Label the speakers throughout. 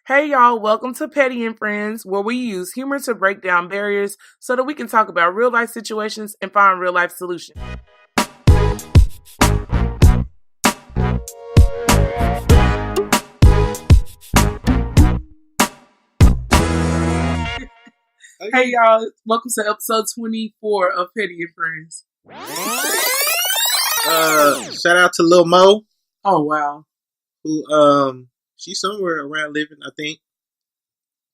Speaker 1: Hey y'all, welcome to Petty and Friends, where we use humor to break down barriers so that we can talk about real life situations and find real life solutions. Hey y'all, welcome to episode 24 of Petty and Friends.
Speaker 2: Shout out to Lil Mo,
Speaker 1: Oh wow.
Speaker 2: who she's somewhere around living, I think.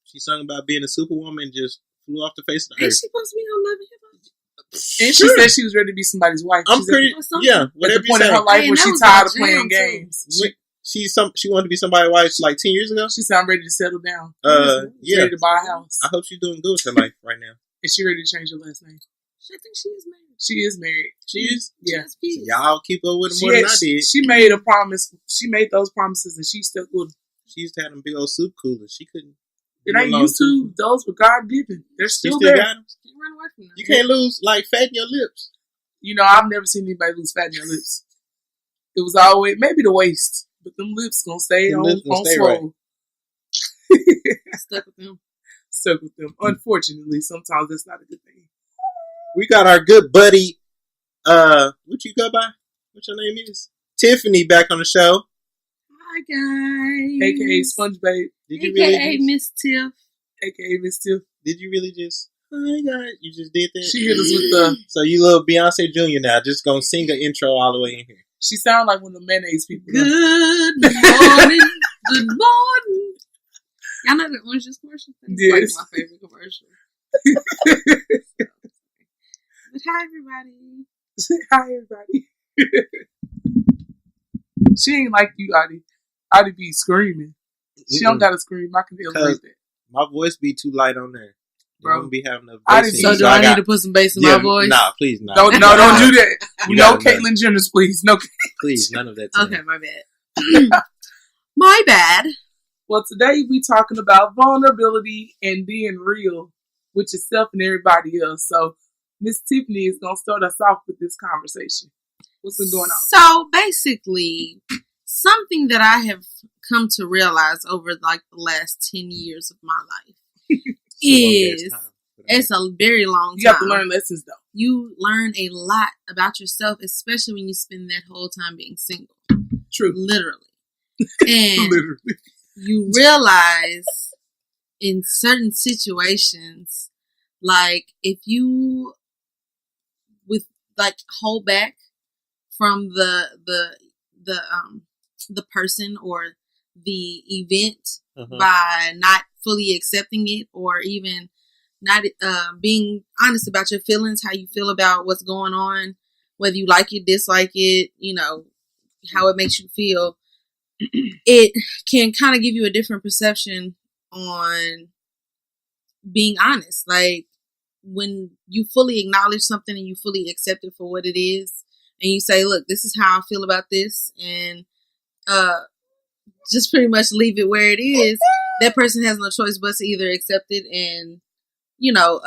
Speaker 2: She sung about being a superwoman and just flew off the face of the
Speaker 3: Ain't
Speaker 2: earth.
Speaker 3: she supposed to be on Love and Hip Hop?
Speaker 1: And she said she was ready to be somebody's wife.
Speaker 2: I'm
Speaker 1: She
Speaker 2: pretty,
Speaker 1: said,
Speaker 2: yeah,
Speaker 1: at
Speaker 2: whatever
Speaker 1: the
Speaker 2: you
Speaker 1: point in
Speaker 2: say.
Speaker 1: her life
Speaker 3: Hey,
Speaker 1: where
Speaker 3: that
Speaker 1: she
Speaker 3: was
Speaker 1: tired
Speaker 3: my
Speaker 1: of playing
Speaker 3: jam, too.
Speaker 1: games.
Speaker 2: She wanted to be somebody's wife like 10 years ago.
Speaker 1: She said, I'm ready to settle down.
Speaker 2: Yeah.
Speaker 1: Ready to buy a house.
Speaker 2: I hope she's doing good with her life right now.
Speaker 1: And she ready to change her last name.
Speaker 3: I think she is married.
Speaker 1: She is married.
Speaker 2: She is?
Speaker 1: Yeah.
Speaker 3: She is.
Speaker 2: Y'all keep up with her more than I did.
Speaker 1: She made a promise. She made those promises and she stuck with them.
Speaker 2: She used to have them big old soup coolers. She couldn't.
Speaker 1: It ain't used to. Those were God given. They're
Speaker 2: She
Speaker 1: still
Speaker 2: still
Speaker 1: there.
Speaker 2: got them.
Speaker 3: Can't run away from them.
Speaker 2: You can't lose like fat in your lips.
Speaker 1: You know, I've never seen anybody lose fat in their lips. It was always maybe the waist, but them lips gonna stay
Speaker 2: Them
Speaker 1: on
Speaker 2: lips gonna stay
Speaker 1: swole.
Speaker 3: Stuck with them.
Speaker 1: Stuck with them. Unfortunately, sometimes that's not a good thing.
Speaker 2: We got our good buddy, what you go by? What your name is? Tiffany back on the show.
Speaker 3: Hi guys.
Speaker 1: AKA Sponge Babe.
Speaker 2: Did you
Speaker 3: AKA
Speaker 2: really
Speaker 3: Miss Tiff.
Speaker 1: AKA Miss Tiff.
Speaker 2: Did you really just? Oh my God! You just did that.
Speaker 1: She hit us with the.
Speaker 2: So you little Beyonce Jr. now, just gonna sing an intro all the way in here.
Speaker 1: She sound like one of the mayonnaise people. though.
Speaker 3: Good morning. Good morning. Y'all know the Orange Juice commercial? That's
Speaker 1: Yes.
Speaker 3: like my favorite commercial. But hi everybody.
Speaker 1: Hi, everybody. She ain't like you, Audie. Audie be screaming. She don't gotta scream. I can elevate that.
Speaker 2: My voice be too light on there.
Speaker 1: Bro.
Speaker 2: Don't be having a
Speaker 1: I
Speaker 2: bass
Speaker 1: didn't-
Speaker 2: in
Speaker 3: So
Speaker 2: it.
Speaker 3: do I need to put some bass in my voice?
Speaker 2: Nah, please not.
Speaker 1: Don't do that.
Speaker 2: You
Speaker 1: No
Speaker 2: gotta-
Speaker 1: Caitlyn Jenner's, please. No.
Speaker 2: Please, none of that. tonight.
Speaker 3: Okay, my bad. My bad.
Speaker 1: Well, today we talking about vulnerability and being real with yourself and everybody else. So, Miss Tiffany is gonna start us off with this conversation. What's been going on?
Speaker 3: So basically, something that I have come to realize over like the last 10 years of my life is it's a very long time.
Speaker 1: You have to learn lessons though.
Speaker 3: You learn a lot about yourself, especially when you spend that whole time being single.
Speaker 1: True.
Speaker 3: Literally. And
Speaker 1: Literally.
Speaker 3: you realize in certain situations, like if you with like hold back from the person or the event by not fully accepting it or even not being honest about your feelings, how you feel about what's going on, whether you like it, dislike it, you know, how it makes you feel, it can kind of give you a different perception on being honest. Like when you fully acknowledge something and you fully accept it for what it is, and you say, look, this is how I feel about this, and just pretty much leave it where it is, that person has no choice but to either accept it and, you know,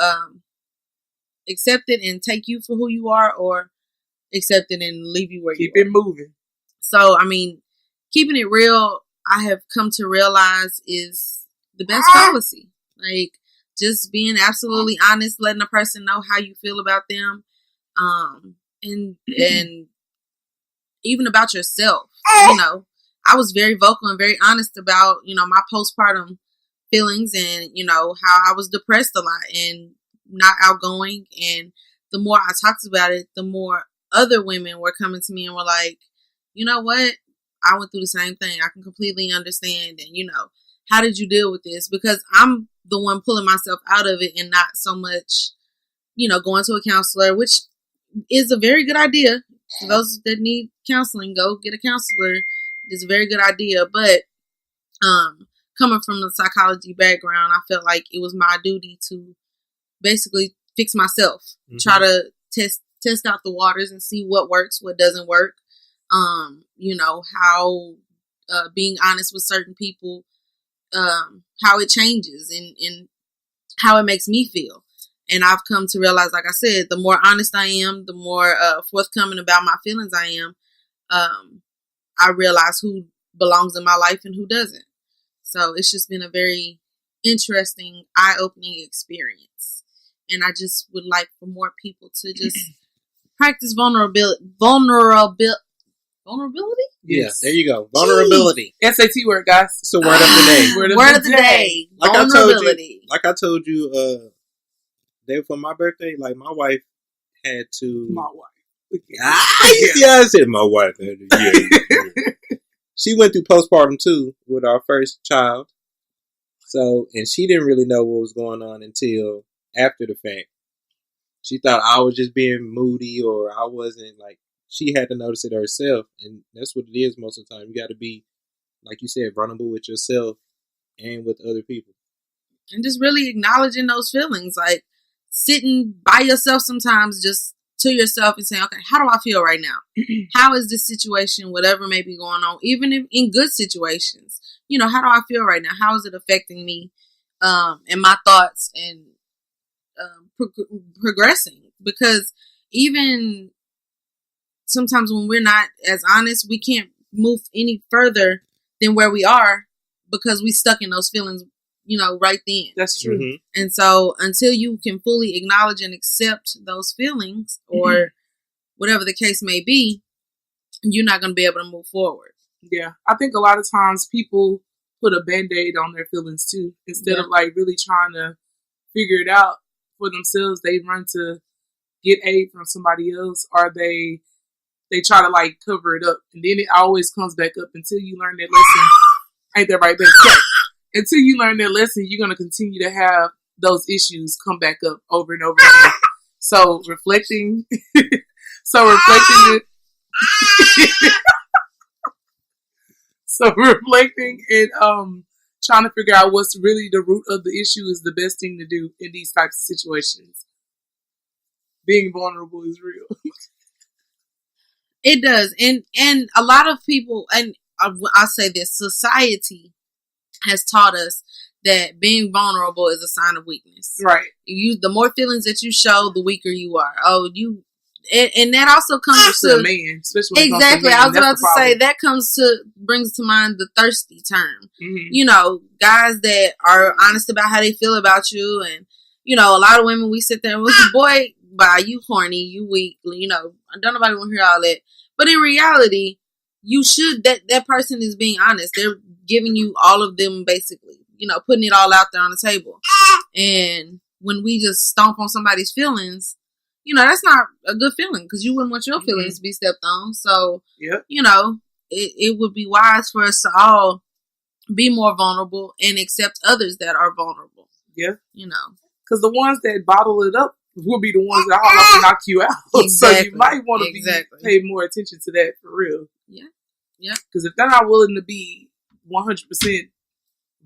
Speaker 3: accept it and take you for who you are, or accept it and leave you where
Speaker 1: Keep
Speaker 3: you are.
Speaker 1: it moving.
Speaker 3: So, I mean, keeping it real, I have come to realize is the best policy. Like, just being absolutely honest, letting a person know how you feel about them, and even about yourself. You know, I was very vocal and very honest about, you know, my postpartum feelings and, you know, how I was depressed a lot and not outgoing. And the more I talked about it, the more other women were coming to me and were like, you know what? I went through the same thing. I can completely understand. And, you know, how did you deal with this? Because I'm the one pulling myself out of it and not so much, you know, going to a counselor, which is a very good idea. For those that need counseling, go get a counselor. It's a very good idea. But coming from a psychology background, I felt like it was my duty to basically fix myself. Try to test out the waters and see what works, what doesn't work. You know, how being honest with certain people, how it changes and how it makes me feel. And I've come to realize, like I said, the more honest I am, the more forthcoming about my feelings I am, I realize who belongs in my life and who doesn't. So it's just been a very interesting, eye-opening experience. And I just would like for more people to just practice vulnerability.
Speaker 2: Yeah, there you go. Vulnerability.
Speaker 1: SAT word, guys.
Speaker 2: It's the word of the day.
Speaker 3: Word of the day.
Speaker 2: Like
Speaker 3: Vulnerability.
Speaker 2: I told you, day before my birthday, like my wife had to.
Speaker 1: My wife.
Speaker 2: Yeah, I said my wife. Yeah. She went through postpartum too with our first child. So, and she didn't really know what was going on until after the fact. She thought I was just being moody or I wasn't, like, she had to notice it herself. And that's what it is most of the time. You got to be, like you said, vulnerable with yourself and with other people.
Speaker 3: And just really acknowledging those feelings. Like sitting by yourself sometimes just to yourself and saying, okay, how do I feel right now? How is this situation, whatever may be going on, even if in good situations, you know, how do I feel right now? How is it affecting me and my thoughts and progressing? Because even sometimes when we're not as honest, we can't move any further than where we are because we stuck in those feelings, you know, right then.
Speaker 1: That's true.
Speaker 2: Mm-hmm.
Speaker 3: And so until you can fully acknowledge and accept those feelings or whatever the case may be, you're not going to be able to move forward.
Speaker 1: Yeah. I think a lot of times people put a Band-Aid on their feelings too. Instead of like really trying to figure it out for themselves, they run to get aid from somebody else, or they try to like cover it up. And then it always comes back up until you learn that lesson. Ain't that right, baby? Okay. Until you learn that lesson, you're going to continue to have those issues come back up over and over again. So reflecting it. So reflecting and trying to figure out what's really the root of the issue is the best thing to do in these types of situations. Being vulnerable is real.
Speaker 3: It does. And a lot of people, and I'll say this, society has taught us that being vulnerable is a sign of weakness.
Speaker 1: Right.
Speaker 3: The more feelings that you show, the weaker you are. And that also comes
Speaker 1: to a man, especially when
Speaker 3: exactly.
Speaker 1: Man,
Speaker 3: I was about to say that brings to mind the thirsty term.
Speaker 1: Mm-hmm.
Speaker 3: You know, guys that are honest about how they feel about you, and you know, a lot of women we sit there and we say, "Boy, bye, you horny, you weak." You know, don't nobody want to hear all that. But in reality, you should that person is being honest. They're giving you all of them, basically. You know, putting it all out there on the table. And when we just stomp on somebody's feelings, you know, that's not a good feeling because you wouldn't want your feelings to be stepped on. So, you know, it would be wise for us to all be more vulnerable and accept others that are vulnerable.
Speaker 1: Yeah.
Speaker 3: You know.
Speaker 1: Because the ones that bottle it up will be the ones that haul up and knock you out.
Speaker 3: Exactly.
Speaker 1: So you might want to pay more attention to that for real.
Speaker 3: Yeah. Yeah.
Speaker 1: Because if they're not willing to be 100%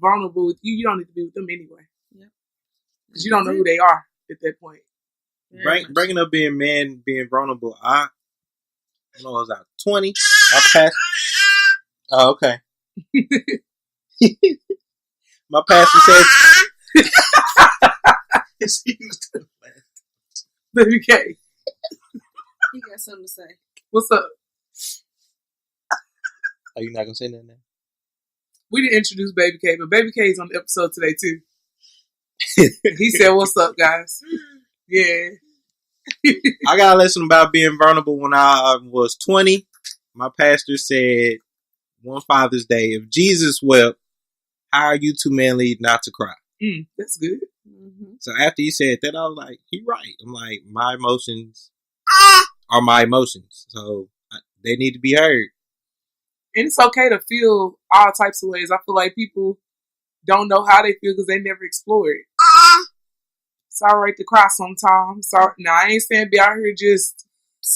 Speaker 1: vulnerable with you, you don't need to be with them anyway. Yeah. Because you don't know who they are at that point.
Speaker 2: Bringing up being vulnerable. I know I was out 20. My pastor. Oh, okay. My pastor said. Excuse me.
Speaker 1: Baby K.
Speaker 3: He got something to say.
Speaker 1: What's up?
Speaker 2: Are you not gonna say nothing?
Speaker 1: We didn't introduce Baby K, but Baby K is on the episode today too. He said, "What's up, guys?" Yeah.
Speaker 2: I got a lesson about being vulnerable when I was 20. My pastor said one Father's Day, if Jesus wept, how are you too manly not to cry?
Speaker 1: That's good.
Speaker 3: Mm-hmm.
Speaker 2: So after he said that, I was like, he right. I'm like, my emotions are my emotions. So they need to be heard.
Speaker 1: And it's okay to feel all types of ways. I feel like people don't know how they feel because they never explore it. It's alright to cry sometimes. Now, I ain't saying be out here just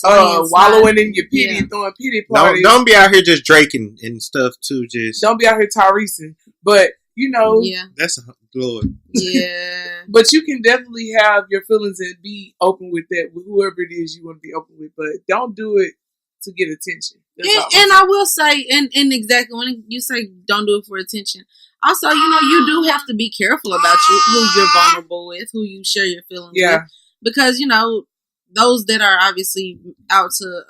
Speaker 1: wallowing in your pity and throwing pity parties.
Speaker 2: Don't be out here just draking and stuff too. Just
Speaker 1: don't be out here Tyreseing. But, you know.
Speaker 2: That's a Lord.
Speaker 3: Yeah.
Speaker 1: But you can definitely have your feelings and be open with that, with whoever it is you want to be open with. But don't do it to get attention.
Speaker 3: And I will say, and exactly when you say don't do it for attention, also, you know, you do have to be careful about who you're vulnerable with, who you share your feelings with. Because, you know, those that are obviously out to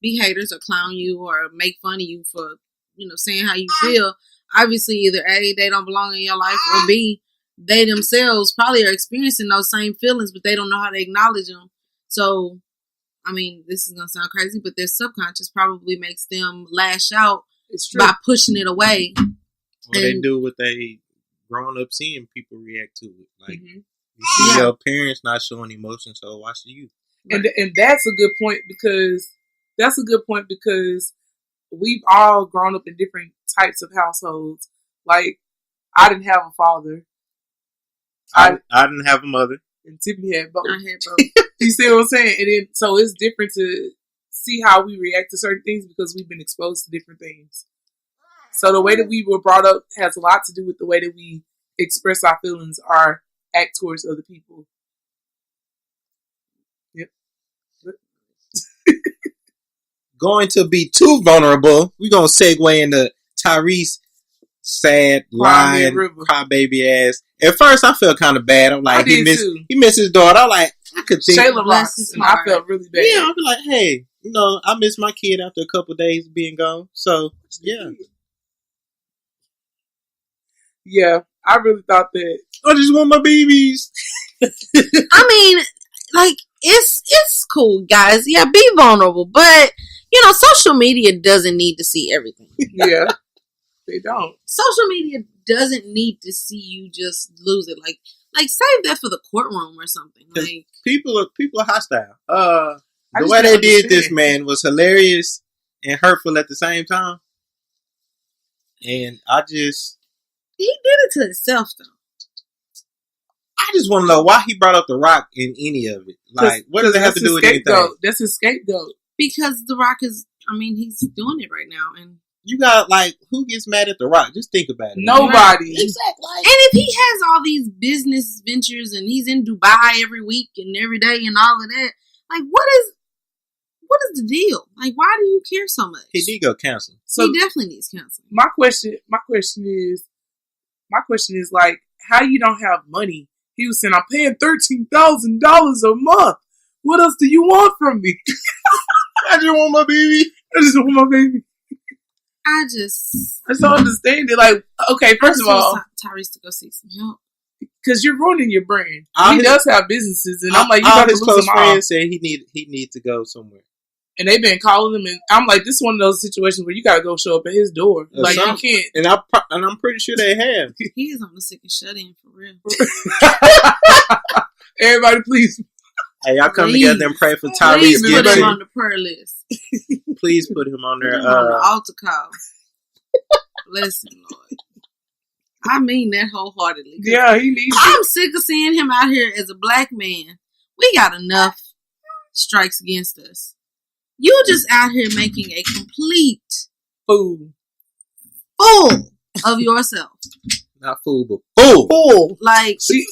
Speaker 3: be haters or clown you or make fun of you for, you know, saying how you feel, obviously either A, they don't belong in your life, or B, they themselves probably are experiencing those same feelings, but they don't know how to acknowledge them. So, I mean, this is going to sound crazy, but their subconscious probably makes them lash out by pushing it away.
Speaker 2: Or they do what they grown up seeing people react to it. Like, you see your parents not showing emotion, so why should you?
Speaker 1: And that's a good point because we've all grown up in different types of households. Like, I didn't have a father.
Speaker 2: I didn't have a mother.
Speaker 1: And Tiffany had both.
Speaker 3: I had both.
Speaker 1: You see what I'm saying? And then, so it's different to see how we react to certain things because we've been exposed to different things. So the way that we were brought up has a lot to do with the way that we express our feelings or act towards other people. Yep.
Speaker 2: Going to be too vulnerable. We're going to segue into Tyrese sad, lying, crybaby ass. At first, I felt kind of bad. I'm like, he missed his daughter. I'm like, I could think.
Speaker 1: Shayla Rocks, and I felt really bad.
Speaker 2: Yeah, I'll be like, hey, I miss my kid after a couple of days being gone. So, yeah.
Speaker 1: Yeah, I really thought that.
Speaker 2: I just want my babies.
Speaker 3: I mean, like, it's cool, guys. Yeah, be vulnerable. But, social media doesn't need to see everything.
Speaker 1: Yeah, they don't.
Speaker 3: Social media doesn't need to see you just lose it. Like save that for the courtroom or something. Like,
Speaker 2: people are hostile. The way they did this, man, was hilarious and hurtful at the same time. And
Speaker 3: he did it to himself, though.
Speaker 2: I just want to know why he brought up The Rock in any of it. Like, what does it have to do with anything?
Speaker 1: That's his scapegoat.
Speaker 3: Because The Rock he's doing it right now. And
Speaker 2: you got, who gets mad at The Rock? Just think about it.
Speaker 1: Nobody.
Speaker 2: Exactly.
Speaker 3: And if he has all these business ventures and he's in Dubai every week and every day and all of that, like, what is the deal? Like, why do you care so much?
Speaker 2: He need to go counseling.
Speaker 3: So he definitely needs counseling.
Speaker 1: My question is like, how you don't have money? He was saying, I'm paying $13,000 a month. What else do you want from me?
Speaker 2: I just want my baby.
Speaker 1: I just don't understand it. Like, okay, first of all,
Speaker 3: Tyrese to go seek some help
Speaker 1: because you're ruining your brand. He does have businesses, and I'm like, you
Speaker 2: all
Speaker 1: got to
Speaker 2: his
Speaker 1: lose
Speaker 2: close
Speaker 1: them
Speaker 2: friends
Speaker 1: all.
Speaker 2: say he need to go somewhere,
Speaker 1: and they've been calling him, and I'm like, this is one of those situations where you got to go show up at his door. Like, you can't.
Speaker 2: And I'm pretty sure they have.
Speaker 3: He is on the sick and shut in for real.
Speaker 1: Everybody, please.
Speaker 2: Hey, y'all come together and pray for Tyrese.
Speaker 3: Please put him on the prayer list.
Speaker 2: Please put him on there.
Speaker 3: On the altar call. Bless him, Lord. I mean that wholeheartedly.
Speaker 1: Yeah, he needs it.
Speaker 3: I'm sick of seeing him out here as a black man. We got enough strikes against us. You just out here making a complete
Speaker 1: fool
Speaker 3: of yourself.
Speaker 2: Not fool, but fool.
Speaker 3: Fool. Like,
Speaker 1: she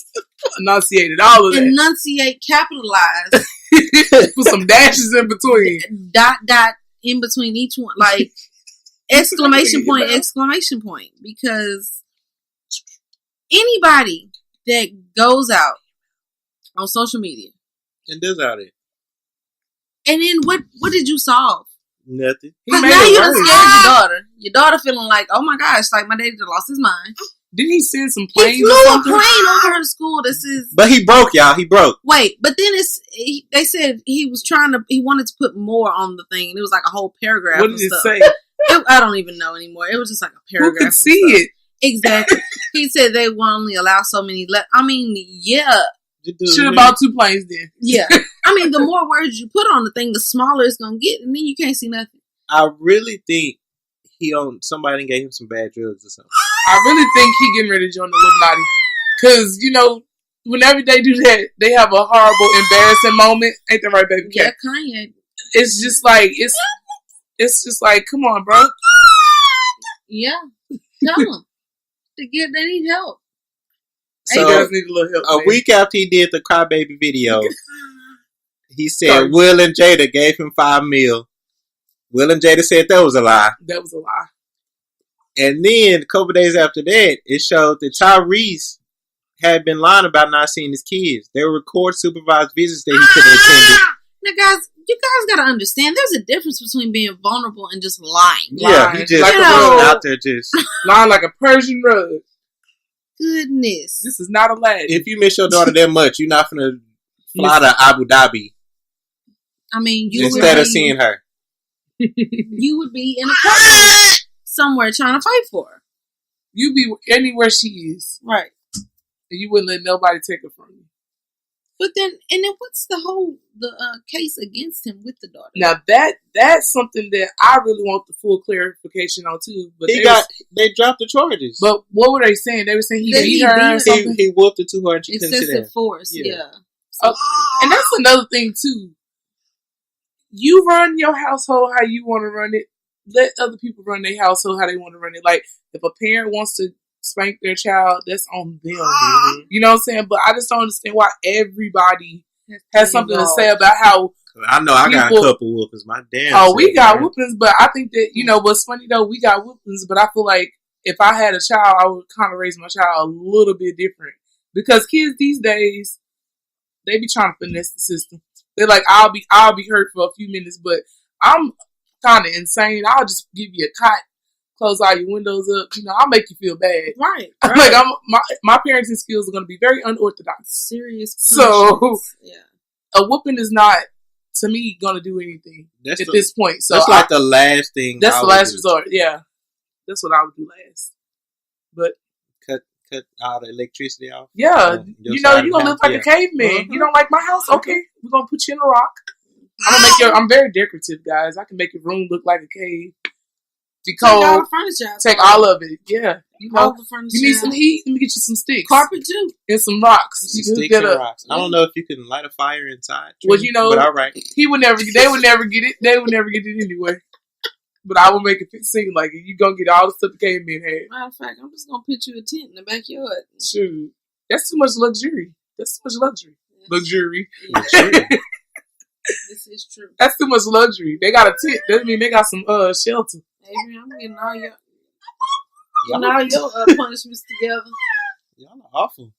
Speaker 1: enunciated all of that.
Speaker 3: Enunciate, capitalize.
Speaker 1: Put some dashes in between.
Speaker 3: Dot in between each one. Like, exclamation point. Because anybody that goes out on social media
Speaker 2: and does out it,
Speaker 3: and then what did you solve?
Speaker 2: Nothing.
Speaker 3: Because now you done scared your daughter. Your daughter feeling like, oh my gosh, like my daddy lost his mind.
Speaker 1: Didn't he send some planes?
Speaker 3: He flew a plane over her school.
Speaker 2: But he broke, y'all. He broke.
Speaker 3: Wait, but then they said he wanted to put more on the thing. It was like a whole paragraph.
Speaker 1: What did it say?
Speaker 3: I don't even know anymore. It was just like a paragraph.
Speaker 1: Who could see it?
Speaker 3: Exactly. He said they will only allow so many. Yeah.
Speaker 1: Should have bought 2 planes then.
Speaker 3: Yeah. I mean, the more words you put on the thing, the smaller it's going to get, and then you can't see nothing.
Speaker 2: I really think somebody gave him some bad drugs or something.
Speaker 1: I really think he getting ready to join the Illuminati. Because, whenever they do that, they have a horrible, embarrassing moment. Ain't that right, baby cat?
Speaker 3: Yeah, Kanye.
Speaker 1: It's just like, it's just like, come on, bro.
Speaker 3: Yeah. Tell them. They need help.
Speaker 2: So,
Speaker 1: he does need a little help.
Speaker 2: A week after he did the Crybaby video, he said Will and Jada gave him $5 million. Will and Jada said that was a lie.
Speaker 1: That was a lie.
Speaker 2: And then, a couple days after that, it showed that Tyrese had been lying about not seeing his kids. They were record supervised visits that he could have attended.
Speaker 3: Now, guys, you guys gotta understand. There's a difference between being vulnerable and just lying.
Speaker 2: Yeah, he just
Speaker 1: Like
Speaker 3: a
Speaker 2: out there just.
Speaker 1: lying like a Persian rug.
Speaker 3: Goodness.
Speaker 1: This is not Aladdin.
Speaker 2: If you miss your daughter that much, you're not gonna fly to Abu Dhabi
Speaker 3: I mean, you
Speaker 2: instead
Speaker 3: would
Speaker 2: of seeing her.
Speaker 3: you would be in a courtroom somewhere trying to fight for her.
Speaker 1: You be anywhere she is,
Speaker 3: Right.
Speaker 1: and you wouldn't let nobody take her from you.
Speaker 3: But then what's the case against him with the daughter?
Speaker 1: Now that's something that I really want the full clarification on too. But
Speaker 2: They dropped the charges.
Speaker 1: But what were they saying? They were saying he
Speaker 3: That
Speaker 1: beat
Speaker 3: he
Speaker 1: her
Speaker 3: beat
Speaker 1: or
Speaker 3: her.
Speaker 1: something.
Speaker 2: he whooped her too hard and she couldn't sit
Speaker 3: Excessive
Speaker 2: down.
Speaker 3: force.
Speaker 2: Yeah.
Speaker 3: Yeah.
Speaker 1: And that's another thing too. You run your household how you want to run it. Let other people run their household how they want to run it. Like if a parent wants to spank their child, that's on them.
Speaker 2: Mhm.
Speaker 1: You know what I'm saying? But I just don't understand why everybody has something to say about how.
Speaker 2: I know I got a
Speaker 1: People-
Speaker 2: couple whoopings. My damn.
Speaker 1: Oh, we
Speaker 2: self,
Speaker 1: got
Speaker 2: man.
Speaker 1: whoopings, but I think that what's funny though, we got whoopings, but I feel like if I had a child, I would kind of raise my child a little bit different because kids these days they be trying to finesse the system. They're like, I'll be hurt for a few minutes, but I'm kind of insane. I'll just give you a cot, close all your windows up. I'll make you feel bad.
Speaker 3: Right.
Speaker 1: Like my parenting skills are going to be very unorthodox.
Speaker 3: Serious.
Speaker 1: So-
Speaker 3: punishments. Yeah.
Speaker 1: A whooping is not, to me, going to do anything at this point. So
Speaker 2: that's like the last thing.
Speaker 1: that's
Speaker 2: I
Speaker 1: the
Speaker 2: would
Speaker 1: last
Speaker 2: do.
Speaker 1: resort. Yeah, that's what I would do last. But
Speaker 2: Cut all the electricity off.
Speaker 1: yeah,
Speaker 2: Your
Speaker 1: you're
Speaker 2: side of
Speaker 1: gonna
Speaker 2: the
Speaker 1: live
Speaker 2: house,
Speaker 1: like a caveman.
Speaker 2: Mhm.
Speaker 1: You don't like my house? Okay, we're gonna put you in a rock. I'm very decorative, guys. I can make your room look like a cave. Be
Speaker 3: Take all
Speaker 1: cold.
Speaker 3: the furniture out.
Speaker 1: Take all of it. Yeah,
Speaker 3: All the furniture.
Speaker 1: you need some
Speaker 3: out.
Speaker 1: heat. Let me get you some sticks,
Speaker 3: Carpet too.
Speaker 1: and some rocks. You can hook
Speaker 2: Sticks
Speaker 1: that
Speaker 2: and
Speaker 1: up.
Speaker 2: rocks. I don't know if you can light a fire inside.
Speaker 1: Well,
Speaker 2: but all right.
Speaker 1: he would never. They would never get it. They would never get it anyway. But I will make it seem like it. You gonna get all the stuff the caveman had.
Speaker 3: Matter of fact, I'm just gonna put you a tent in the backyard.
Speaker 1: Shoot, that's too much luxury. That's too much luxury. Luxury.
Speaker 3: This is true.
Speaker 1: That's too much luxury. They got a tent. That mean they got some shelter.
Speaker 3: Adrian, I'm getting all your
Speaker 2: Y'all
Speaker 3: punishments together.
Speaker 2: are awful.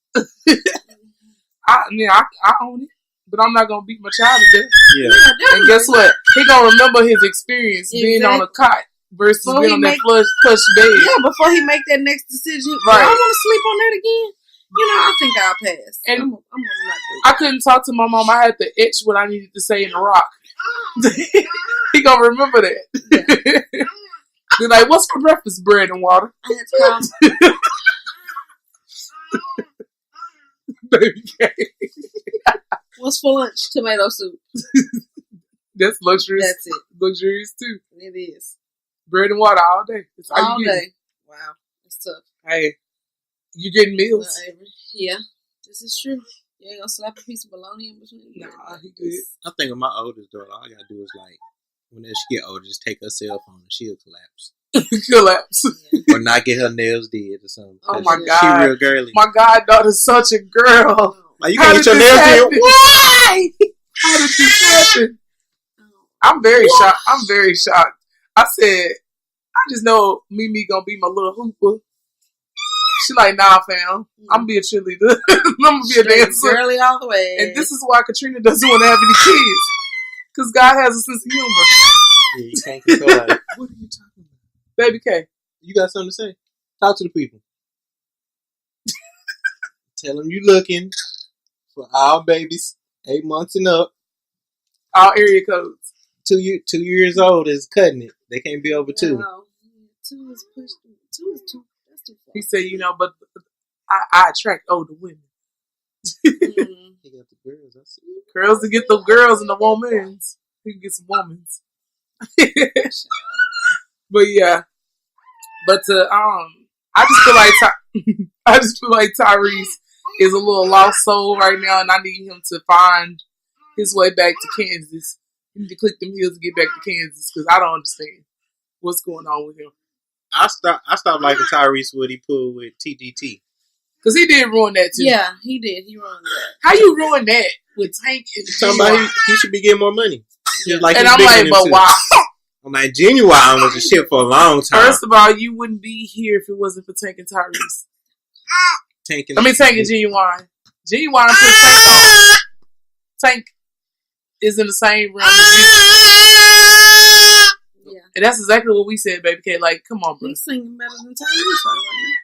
Speaker 1: I own it, but I'm not gonna beat my child to death.
Speaker 2: Yeah.
Speaker 1: And guess what? He gonna remember his experience being on a cot versus
Speaker 3: Before
Speaker 1: being
Speaker 3: he
Speaker 1: on that
Speaker 3: make-
Speaker 1: plush bed.
Speaker 3: Yeah, before he make that next decision,
Speaker 1: Right.
Speaker 3: I want to sleep on that again. I think I'll pass.
Speaker 1: And
Speaker 3: I'm gonna not do
Speaker 1: I couldn't talk to my mom. I had to etch what I needed to say in the rock. He gonna remember that. They're like, "What's for breakfast? Bread and water."
Speaker 3: I had to call.
Speaker 1: Baby K.
Speaker 3: What's for lunch? Tomato soup.
Speaker 1: That's luxurious.
Speaker 3: That's it.
Speaker 1: Luxurious too.
Speaker 3: It is.
Speaker 1: Bread and water all day. That's all
Speaker 3: All
Speaker 1: you get.
Speaker 3: day. Wow. It's tough.
Speaker 1: Hey, you getting meals?
Speaker 3: Avery. Yeah. This is true. You ain't gonna slap a piece of bologna in between.
Speaker 1: Nah, he good.
Speaker 2: I think of my oldest daughter. All I gotta do is whenever she get older, just take her cell phone and she'll collapse.
Speaker 1: Collapse.
Speaker 2: Or not get her nails did or something.
Speaker 1: Oh my
Speaker 2: She
Speaker 1: God.
Speaker 2: real girly.
Speaker 1: My goddaughter's such a girl.
Speaker 2: Like, you
Speaker 1: How
Speaker 2: can get
Speaker 1: did
Speaker 2: your
Speaker 1: this
Speaker 2: nails
Speaker 1: happen?
Speaker 2: did. Why?
Speaker 1: How did this happen? I'm very shocked. I'm very shocked. I said, I just know Mimi gonna be my little hooper. She like, nah, fam. I'm gonna be a cheerleader. I'm gonna be a dancer.
Speaker 3: Girly all the way.
Speaker 1: And this is why Katrina doesn't want to have any kids. Because God has a sense of humor.
Speaker 2: Yeah, you can't control it. What are you talking about?
Speaker 1: Baby K.
Speaker 2: You got something to say? Talk to the people. Tell them you looking for all babies 8 months and up.
Speaker 1: All area codes.
Speaker 2: 2 years old is cutting it. They can't be over 2.
Speaker 3: No. 2 is pushed. 2 is too. That's too far.
Speaker 1: He said, but I attract older women.
Speaker 3: Mm.
Speaker 2: He got the girls. I see.
Speaker 1: Girls to get the girls and the womans. He can get some womans. But yeah. But I just feel like Tyrese is a little lost soul right now, and I need him to find his way back to Kansas. He need to click them heels to get back to Kansas because I don't understand what's going on with him.
Speaker 2: I stopped liking Tyrese what he pulled with TGT.
Speaker 1: Because he did ruin that too.
Speaker 3: Yeah, he did. He ruined that.
Speaker 1: How you ruin that with Tank and
Speaker 2: Somebody he should be getting more money.
Speaker 3: Yeah.
Speaker 2: Like
Speaker 1: and
Speaker 2: he's
Speaker 1: I'm
Speaker 2: bigger
Speaker 1: like,
Speaker 2: than
Speaker 1: but
Speaker 2: him,
Speaker 1: why?
Speaker 2: too. I'm like, Genuine was a shit for a long time.
Speaker 1: First of all, you wouldn't be here if it wasn't for Tank and Tyrese.
Speaker 2: Tank
Speaker 1: Tank and Genuine. Genuine put Tank on. Tank is in the same realm as you.
Speaker 3: Yeah.
Speaker 1: And that's exactly what we said, baby K. Like, come on, bro.
Speaker 3: He's singing better than Tyrese right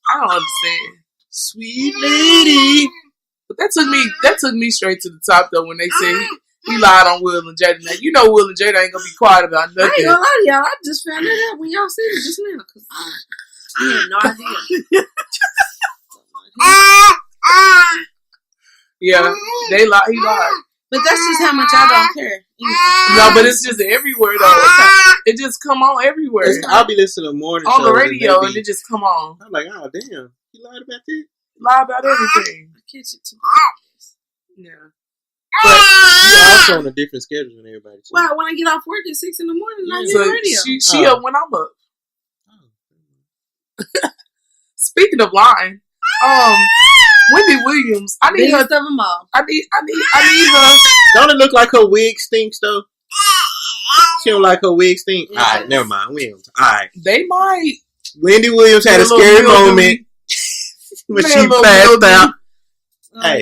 Speaker 1: I don't understand.
Speaker 2: Sweet lady.
Speaker 1: But that took me straight to the top though when they said he lied on Will and Jada. Now, you know Will and Jada ain't gonna be quiet about
Speaker 3: now. I
Speaker 1: nothing.
Speaker 3: ain't gonna lie to y'all. I just found that out when y'all said it just now. Cause I had no idea.
Speaker 1: Yeah, he lied.
Speaker 3: But that's just how much I don't care.
Speaker 1: No, but it's just everywhere though. It just come on everywhere.
Speaker 2: I'll be listening to morning
Speaker 1: On the
Speaker 2: shows
Speaker 1: radio
Speaker 2: and
Speaker 1: and it just come on.
Speaker 2: I'm like, oh damn, he lied about that.
Speaker 1: Lie about everything.
Speaker 3: I catch it too.
Speaker 1: Yeah.
Speaker 2: But you're also on a different schedule than everybody. Too.
Speaker 3: Well, when I get off work at 6 a.m, I hear
Speaker 1: So
Speaker 3: the radio.
Speaker 1: she up when I'm up. Speaking of lying, Wendy Williams, I need her.
Speaker 3: Biggest of them all.
Speaker 1: I need her.
Speaker 2: Don't it look like her wig stinks though? She don't like her wig stink.
Speaker 3: Yeah.
Speaker 2: Alright, never mind. We don't. Alright.
Speaker 1: They might.
Speaker 2: Wendy Williams had a
Speaker 1: Little
Speaker 2: scary
Speaker 1: mildew.
Speaker 2: moment when
Speaker 1: Man,
Speaker 2: she
Speaker 1: little
Speaker 2: passed
Speaker 1: mildew.
Speaker 2: out.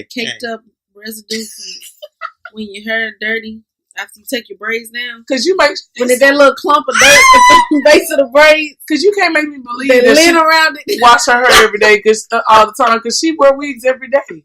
Speaker 3: Caked
Speaker 2: Hey.
Speaker 3: up residue from when your hair dirty after you take your braids down.
Speaker 1: Cause you make.
Speaker 3: When there's that little clump of dirt at the base of the braids,
Speaker 1: Cause you can't make me believe
Speaker 3: they
Speaker 1: that
Speaker 3: lint
Speaker 1: she
Speaker 3: around it.
Speaker 1: wash her hair every day, all the time. Cause she wear wigs every day.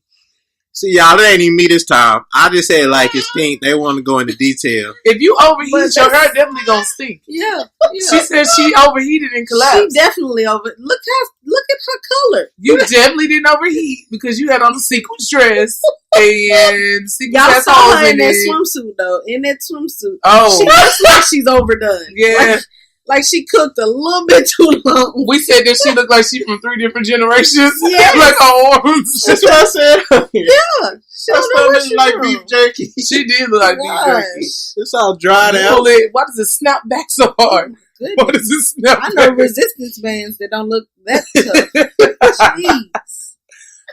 Speaker 2: See, y'all, it ain't even me this time. I just said like it stink. They want to go into detail.
Speaker 1: If you overheat,
Speaker 3: But
Speaker 1: your
Speaker 3: that's-
Speaker 1: hair definitely gonna stink.
Speaker 3: Yeah,
Speaker 1: She said she overheated and
Speaker 3: she
Speaker 1: collapsed.
Speaker 3: definitely over. Look at her color.
Speaker 1: You definitely didn't overheat because you had on a sequin dress and sequin
Speaker 3: Y'all
Speaker 1: dress
Speaker 3: saw
Speaker 1: holes
Speaker 3: her in
Speaker 1: in
Speaker 3: that
Speaker 1: it.
Speaker 3: swimsuit though. In that swimsuit,
Speaker 1: Oh,
Speaker 3: she looks like she's overdone.
Speaker 1: yeah.
Speaker 3: like she cooked a little bit too long.
Speaker 1: We said that she looked like she from 3 different generations.
Speaker 3: Yes.
Speaker 1: Like her arms.
Speaker 2: That's what I said.
Speaker 3: Yeah, she
Speaker 2: That's
Speaker 3: don't know what
Speaker 2: something
Speaker 3: she
Speaker 2: like
Speaker 3: doing.
Speaker 2: beef jerky.
Speaker 1: She did look like beef jerky.
Speaker 3: Gosh.
Speaker 2: It's all dried
Speaker 1: You
Speaker 2: out.
Speaker 1: pull it- Why does it snap back so hard? Why
Speaker 3: Goodness.
Speaker 1: does it snap
Speaker 3: I know
Speaker 1: back?
Speaker 3: resistance bands that don't look that tough. Jeez.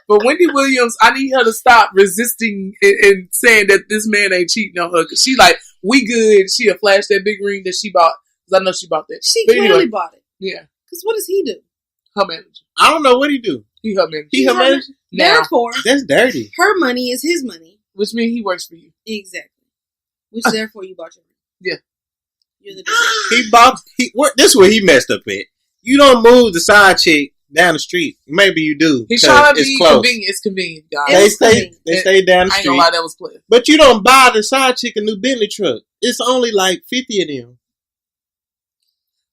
Speaker 1: But Wendy Williams, I need her to stop resisting and saying that this man ain't cheating on her. Because she like, we good. She'll flash that big ring that she bought. Because I know she bought that.
Speaker 3: She
Speaker 1: But
Speaker 3: clearly
Speaker 1: anyway,
Speaker 3: bought it.
Speaker 1: yeah.
Speaker 3: Because what does he do?
Speaker 1: Her manager.
Speaker 2: I don't know what he do.
Speaker 1: He her manager.
Speaker 2: He her manager?
Speaker 1: Now,
Speaker 3: Therefore,
Speaker 2: That's dirty.
Speaker 3: her money is his money.
Speaker 1: which means he works for you.
Speaker 3: Exactly. Which therefore you bought your money.
Speaker 1: Yeah.
Speaker 3: You're the difference.
Speaker 2: He bought. This is where he messed up at. You don't move the side chick down the street. Maybe you do.
Speaker 1: He's
Speaker 2: 'cause
Speaker 1: trying to
Speaker 2: it's
Speaker 1: be
Speaker 2: close.
Speaker 1: convenient. It's convenient, guys.
Speaker 3: It
Speaker 2: They
Speaker 3: was
Speaker 2: stay.
Speaker 3: convenient.
Speaker 2: They stay down the
Speaker 1: I ain't
Speaker 2: street.
Speaker 1: gonna lie, that was player.
Speaker 2: But you don't buy the side chick a new Bentley truck. It's only like 50 of them.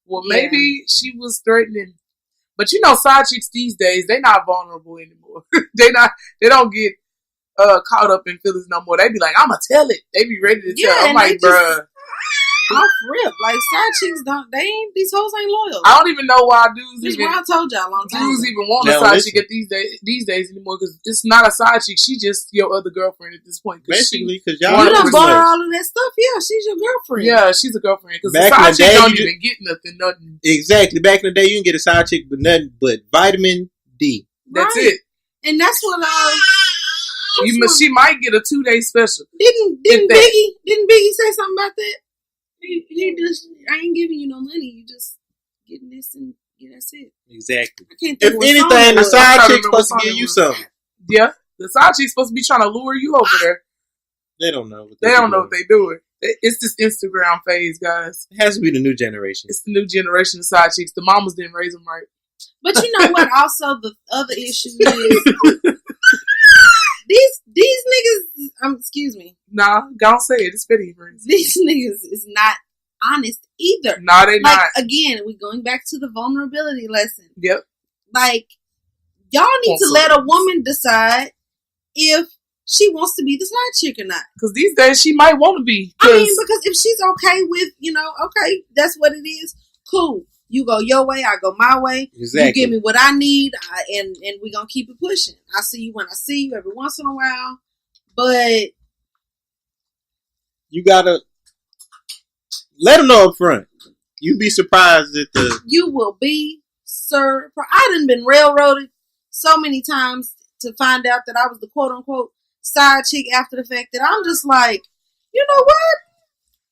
Speaker 1: Well,
Speaker 3: Yeah.
Speaker 1: maybe she was threatening. But you know, side chicks these days, they not vulnerable anymore. They don't get caught up in feelings no more. They be like, I'ma tell it. They be ready to
Speaker 3: Yeah,
Speaker 1: tell. I'm
Speaker 3: and
Speaker 1: like,
Speaker 3: they just-
Speaker 1: bruh.
Speaker 3: Off rip. Like side chicks these hoes ain't loyal.
Speaker 1: I don't even know why dudes
Speaker 3: Which
Speaker 1: even
Speaker 3: I told y'all a long time
Speaker 1: dudes
Speaker 3: ago.
Speaker 1: even want
Speaker 2: Now,
Speaker 1: a side
Speaker 2: listen.
Speaker 1: chick at these days anymore, because it's not a side chick. She just your other girlfriend at this point. 'Cause
Speaker 2: Basically, because
Speaker 1: You
Speaker 2: y'all.
Speaker 3: You
Speaker 1: One
Speaker 3: done
Speaker 1: of
Speaker 3: bought her
Speaker 1: them.
Speaker 3: all of that stuff. Yeah, she's your girlfriend.
Speaker 1: yeah, she's a girlfriend. Because the
Speaker 2: Back in
Speaker 1: side
Speaker 2: the
Speaker 1: chick
Speaker 2: day,
Speaker 1: don't
Speaker 2: you
Speaker 1: even get nothing.
Speaker 2: Exactly. Back in the day, you can get a side chick with nothing but vitamin D.
Speaker 1: That's
Speaker 3: Right.
Speaker 1: it.
Speaker 3: And that's what
Speaker 1: She might get a 2-day special.
Speaker 3: didn't
Speaker 1: that.
Speaker 3: Biggie say something about that? He just I ain't giving you no money. You just getting this and yeah, that's it.
Speaker 2: Exactly.
Speaker 3: I can't think
Speaker 2: If
Speaker 3: what song
Speaker 2: anything,
Speaker 3: it
Speaker 2: the
Speaker 3: was.
Speaker 1: I'm
Speaker 2: side
Speaker 1: trying to
Speaker 2: chick's
Speaker 1: remember what
Speaker 2: supposed to
Speaker 1: song
Speaker 2: give
Speaker 1: it
Speaker 2: you
Speaker 1: was.
Speaker 2: something.
Speaker 1: Yeah, the side chick's supposed to be trying to lure you over there.
Speaker 2: They don't know.
Speaker 1: They don't know what they doing. It's this Instagram phase, guys.
Speaker 2: It has to be the new generation.
Speaker 1: It's the new generation of side chicks. The mamas didn't raise them right.
Speaker 3: But you know what? Also, the other issue is these niggas. Excuse me.
Speaker 1: Nah, don't say it. It's fitting, friends.
Speaker 3: These niggas is not honest either.
Speaker 1: Nah, they
Speaker 3: Like
Speaker 1: not.
Speaker 3: again, we going back to the vulnerability lesson.
Speaker 1: Yep.
Speaker 3: Like y'all need to let a woman decide if she wants to be the side chick or not.
Speaker 1: Because these days she might want to be.
Speaker 3: I mean, because if she's okay with, okay, that's what it is. Cool. You go your way, I go my way.
Speaker 2: Exactly.
Speaker 3: You give me what I need, and we're going to keep it pushing. I see you when I see you every once in a while. But
Speaker 2: You gotta let them know up front. You'd be surprised at the.
Speaker 3: you will be surprised. I done been railroaded so many times to find out that I was the quote-unquote side chick after the fact that I'm just like, you know what?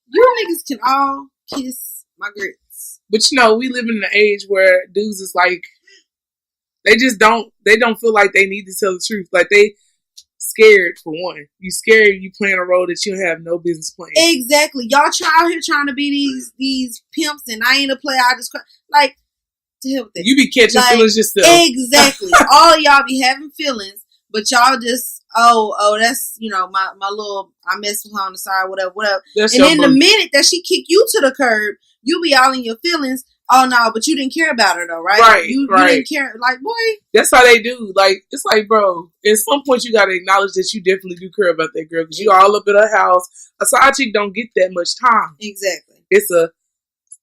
Speaker 3: You niggas can all kiss my grits.
Speaker 1: But we live in an age where dudes is like, they don't feel like they need to tell the truth. Like they scared for one. You scared you playing a role that you have no business playing.
Speaker 3: Exactly. Y'all out here trying to be these pimps, and I ain't a player. I just like to hell with that.
Speaker 1: You be catching feelings yourself.
Speaker 3: Exactly. All y'all be having feelings, but y'all just that's my little I mess with her on the side, whatever.
Speaker 1: That's
Speaker 3: and then the minute that she kick you to the curb, you be all in your feelings. Oh no, but you didn't care about her though, right?
Speaker 1: Right.
Speaker 3: You didn't care. Like, boy,
Speaker 1: that's how they do. Like, it's like, bro, at some point you gotta acknowledge that you definitely do care about that girl because you all up at her house. A side chick don't get that much time.
Speaker 3: Exactly.
Speaker 1: It's a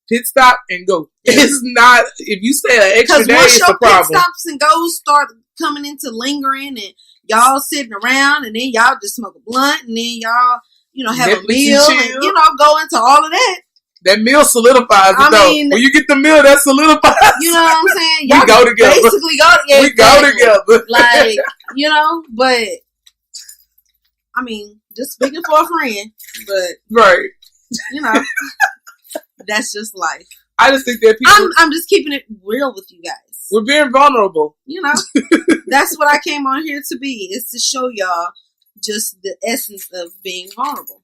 Speaker 1: pit stop and go. It's not if you stay an extra day.
Speaker 3: Once
Speaker 1: it's
Speaker 3: your
Speaker 1: a problem.
Speaker 3: pit stops and goes start coming into lingering, and y'all sitting around, and then y'all just smoke a blunt, and then y'all have
Speaker 1: Netflix
Speaker 3: a meal, and go into all of that.
Speaker 1: That meal solidifies it, though. When you get the meal, that solidifies.
Speaker 3: You know what I'm saying?
Speaker 1: Y'all we go together.
Speaker 3: Basically go together.
Speaker 1: We go together.
Speaker 3: Like, but, I mean, just speaking for a friend, but,
Speaker 1: right.
Speaker 3: That's just life.
Speaker 1: I just think that people...
Speaker 3: I'm just keeping it real with you guys.
Speaker 1: We're being vulnerable.
Speaker 3: That's what I came on here to be, is to show y'all just the essence of being vulnerable.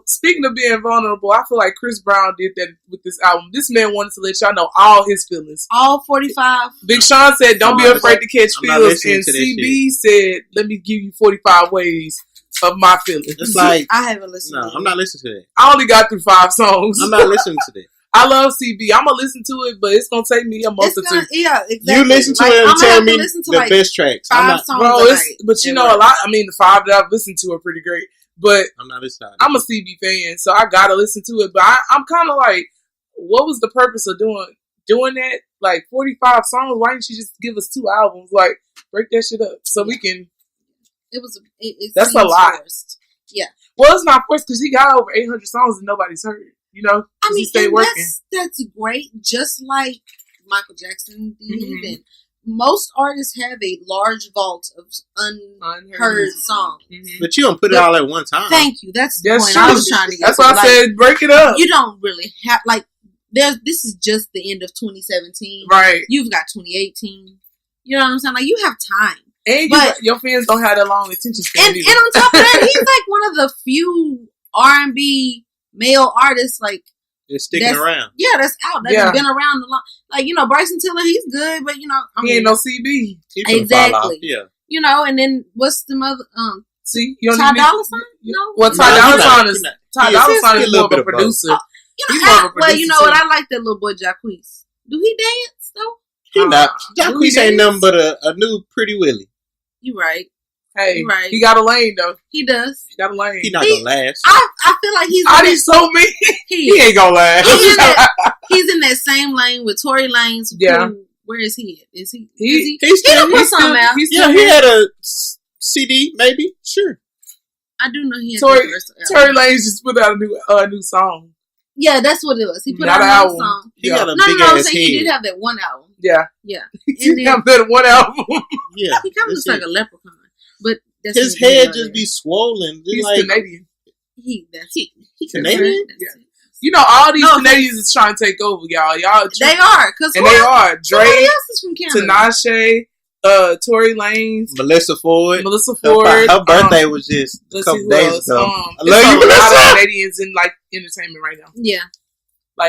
Speaker 1: Speaking of being vulnerable, I feel like Chris Brown did that with this album. This man wanted to let y'all know all his feelings.
Speaker 3: All 45.
Speaker 1: Big Sean said, don't be afraid to catch feels. And CB said, let me give you 45 ways of my feelings.
Speaker 2: It's like...
Speaker 3: I haven't listened to it.
Speaker 2: I'm not listening to that.
Speaker 1: I only got through 5 songs.
Speaker 2: I'm not listening to that.
Speaker 1: I love CB. I'm going to listen to it, but it's going to take me a month or two.
Speaker 3: Yeah, exactly.
Speaker 2: You listen to it and tell me the best tracks.
Speaker 3: 5 songs
Speaker 1: bro, but a lot. I mean, the 5 that I've listened to are pretty great. But
Speaker 2: I'm not listening.
Speaker 1: I'm a CB fan, so I gotta listen to it. But I'm kind of like, what was the purpose of doing that? Like 45 songs. Why didn't you just give us 2 albums? Like break that shit up so we can. That's a lot.
Speaker 3: Forced. Yeah.
Speaker 1: Well, it's not forced because he got over 800 songs and nobody's heard. I mean, he stayed working.
Speaker 3: That's great. Just like Michael Jackson did, and most artists have a large vault of unheard songs.
Speaker 2: But you don't put it all at one time.
Speaker 3: Thank you. That's the point
Speaker 1: true.
Speaker 3: I was trying to get.
Speaker 1: That's why I said break it up.
Speaker 3: You don't really have, this is just the end of 2017.
Speaker 1: Right.
Speaker 3: You've got 2018. You know what I'm saying? Like, you have time.
Speaker 1: And your fans don't have that long attention span.
Speaker 3: And on top of that, he's like one of the few R&B male artists,
Speaker 2: they're sticking around.
Speaker 3: Yeah, that's out. That's been around a long. Bryson Tiller, he's good, but
Speaker 1: he ain't no CB.
Speaker 3: Exactly.
Speaker 2: Yeah.
Speaker 3: And then what's the mother?
Speaker 1: See,
Speaker 3: Ty Dolla $ign? No.
Speaker 1: Well, Ty Dolla $ign is more of a producer.
Speaker 3: Well, you know what? I like that little boy Jacquees. Do he dance though?
Speaker 2: He not. Jacquees ain't nothing but a new Pretty Willie.
Speaker 3: You right.
Speaker 1: Hey,
Speaker 3: right.
Speaker 1: He got a lane though.
Speaker 3: He does.
Speaker 1: He got a lane.
Speaker 2: He not gonna last.
Speaker 3: I feel like he's.
Speaker 1: He's so mean. He ain't gonna last.
Speaker 3: He's in that same lane with Tory Lanez.
Speaker 1: Yeah.
Speaker 3: Where is he at? Is he?
Speaker 2: He
Speaker 3: put something out.
Speaker 2: He had a CD, maybe. Sure.
Speaker 3: I do know he had
Speaker 1: Tory Lanez just put out a new song.
Speaker 3: Yeah, that's what it was. He put out a new song.
Speaker 2: He got a
Speaker 3: no,
Speaker 2: big
Speaker 3: I'm
Speaker 2: ass
Speaker 3: saying
Speaker 2: head.
Speaker 3: he did have that one album.
Speaker 1: Yeah.
Speaker 3: He
Speaker 1: have that one album.
Speaker 2: Yeah.
Speaker 3: He kind of looks like a leprechaun, but that's
Speaker 2: his head just be swollen.
Speaker 1: He's Canadian.
Speaker 3: He
Speaker 2: Canadian.
Speaker 1: Yeah. All these Canadians is trying to take over, y'all.
Speaker 3: They are,
Speaker 1: and they are. Drake,
Speaker 3: else is from Canada.
Speaker 1: Tinashe, Tory Lanez,
Speaker 2: Melissa Ford.
Speaker 1: Her
Speaker 2: birthday was just a couple days ago.
Speaker 1: I love you, Melissa. A lot of Canadians in entertainment right now.
Speaker 3: Yeah,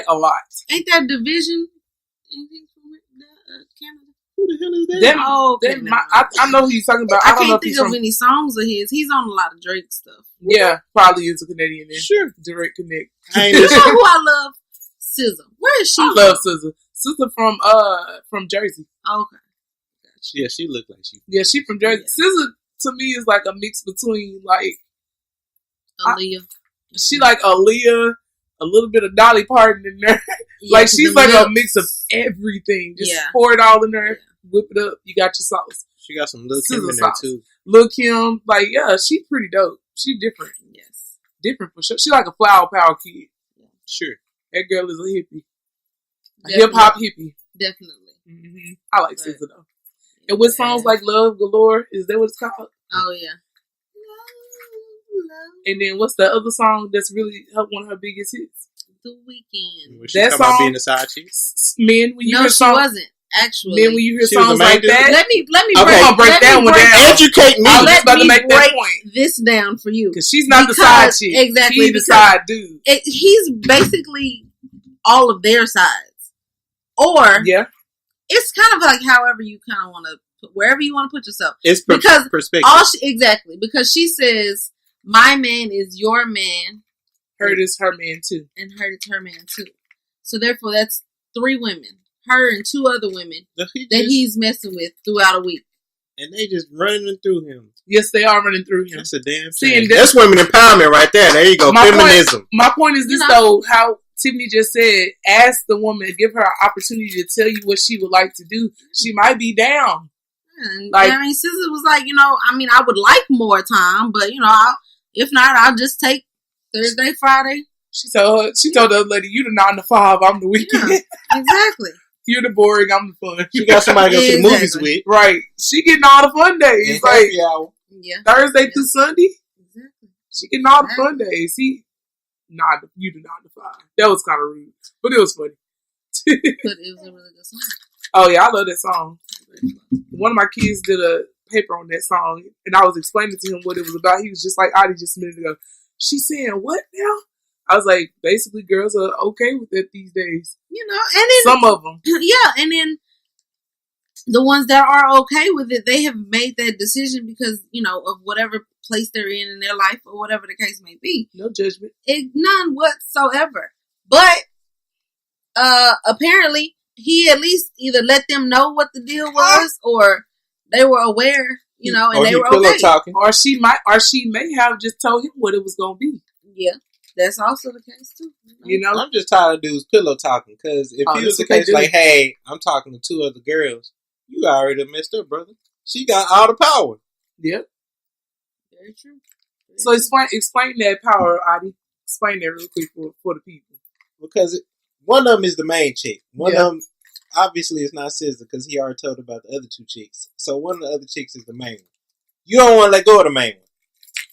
Speaker 1: a lot.
Speaker 3: Ain't that Division? Anything from Canada?
Speaker 2: Who the hell is that?
Speaker 1: I know who you're talking about.
Speaker 3: I can't think of any songs of his. He's on a lot of Drake stuff.
Speaker 1: Yeah, probably is a Canadian. Then.
Speaker 2: Sure,
Speaker 1: Direct Connect.
Speaker 3: You know who I love? SZA. Where is she?
Speaker 1: I love SZA. SZA from Jersey.
Speaker 3: Okay.
Speaker 2: Yeah, she looked like she.
Speaker 1: Yeah, she from Jersey. Yeah. SZA to me is like a mix between
Speaker 3: Aaliyah.
Speaker 1: She like Aaliyah, a little bit of Dolly Parton in there. Yeah, she's like a mix of everything. Just pour it all in there, whip it up. You got your sauce.
Speaker 2: She got some Lil' Kim in there too.
Speaker 1: Lil' Kim, she's pretty dope. She's different.
Speaker 3: Yes,
Speaker 1: different for sure. She's like a flower power kid.
Speaker 2: Sure,
Speaker 1: that girl is a hippie, hip hop hippie.
Speaker 3: Definitely.
Speaker 1: Mm-hmm. I like SZA though. And with songs like Love Galore, is that what it's called?
Speaker 3: Oh yeah.
Speaker 1: And then what's the other song that's really one of her biggest hits?
Speaker 3: The Weeknd.
Speaker 2: Was she talking about being a side chick?
Speaker 1: Men, when you
Speaker 3: she wasn't. Actually,
Speaker 1: then when you hear
Speaker 2: She was
Speaker 1: songs
Speaker 2: the main
Speaker 1: like
Speaker 2: dude?
Speaker 1: that,
Speaker 3: let me
Speaker 2: Okay.
Speaker 1: I'ma break that one down.
Speaker 2: Educate me.
Speaker 1: I was
Speaker 3: let
Speaker 1: about to
Speaker 3: me
Speaker 1: make that
Speaker 3: break
Speaker 1: point.
Speaker 3: this down for you.
Speaker 1: Because she's not the
Speaker 3: Because-
Speaker 1: side chick.
Speaker 3: exactly,
Speaker 1: She's the
Speaker 3: because-
Speaker 1: side dude.
Speaker 3: He's basically all of their sides, or
Speaker 1: Yeah.
Speaker 3: it's kind of like however you kind of want to put wherever you want to put yourself.
Speaker 2: It's
Speaker 3: Because
Speaker 2: perspective.
Speaker 3: Exactly, because she says my man is your man,
Speaker 1: Hurt is her man too.
Speaker 3: and Hurt is her man too. So therefore, that's 3 women, her and 2 other women that he's messing with throughout a week.
Speaker 2: And they just running through him.
Speaker 1: Yes, they are running through him.
Speaker 2: That's a damn
Speaker 1: See,
Speaker 2: shame.
Speaker 1: and
Speaker 2: That's women empowerment right there. There you go.
Speaker 1: My
Speaker 2: Feminism.
Speaker 1: My point is this,
Speaker 3: You know?
Speaker 1: though, how Tiffany just said, ask the woman, give her an opportunity to tell you what she would like to do. She might be down.
Speaker 3: And
Speaker 1: Like-
Speaker 3: I mean, Sister was like, I would like more time, but if not, I'll just take Thursday, Friday.
Speaker 1: She told the other lady, you the 9 to 5, I'm the weekend.
Speaker 3: Yeah. Exactly.
Speaker 1: You're the boring, I'm the fun.
Speaker 2: She got somebody to go to the movies
Speaker 3: Exactly.
Speaker 2: with.
Speaker 1: Right. She getting all the fun days.
Speaker 2: And
Speaker 1: Like
Speaker 2: happy hour.
Speaker 3: Yeah.
Speaker 1: Thursday
Speaker 3: Yeah.
Speaker 1: through Sunday.
Speaker 3: Exactly.
Speaker 1: She getting all the fun days. You do 9 to 5. That was kind of rude. But it was funny.
Speaker 3: But it was a really good song.
Speaker 1: Oh yeah, I love that song. One of my kids did a paper on that song, and I was explaining to him what it was about. He was just like, Adi just a minute ago. She's saying what now? I was like, basically, girls are okay with it these days.
Speaker 3: And then
Speaker 1: Some of them.
Speaker 3: yeah, and then the ones that are okay with it, they have made that decision because of whatever place they're in their life or whatever the case may be.
Speaker 1: No judgment.
Speaker 3: None whatsoever. But apparently, he at least either let them know what the deal was, or they were aware, and
Speaker 2: Or
Speaker 3: they
Speaker 2: he
Speaker 3: were
Speaker 2: pillow
Speaker 3: okay.
Speaker 2: talking.
Speaker 1: Or she may have just told him what it was going to be.
Speaker 3: Yeah, that's also the case too.
Speaker 1: You know?
Speaker 2: I'm just tired of dudes pillow talking. Because if
Speaker 1: Oh,
Speaker 2: he was
Speaker 1: that's
Speaker 2: the
Speaker 1: what they
Speaker 2: case,
Speaker 1: do.
Speaker 2: like, hey, I'm talking to 2 other girls, you already messed up, brother. She got all the power.
Speaker 1: Yep.
Speaker 3: Very true. Very
Speaker 1: So
Speaker 3: true.
Speaker 1: explain that power, Adi. Explain that real quick for the people.
Speaker 2: Because one of them is the main chick. One
Speaker 1: Yeah.
Speaker 2: of them, obviously, is not SZA because he already told about the other 2 chicks. So one of the other chicks is the main one. You don't want to let go of the main one.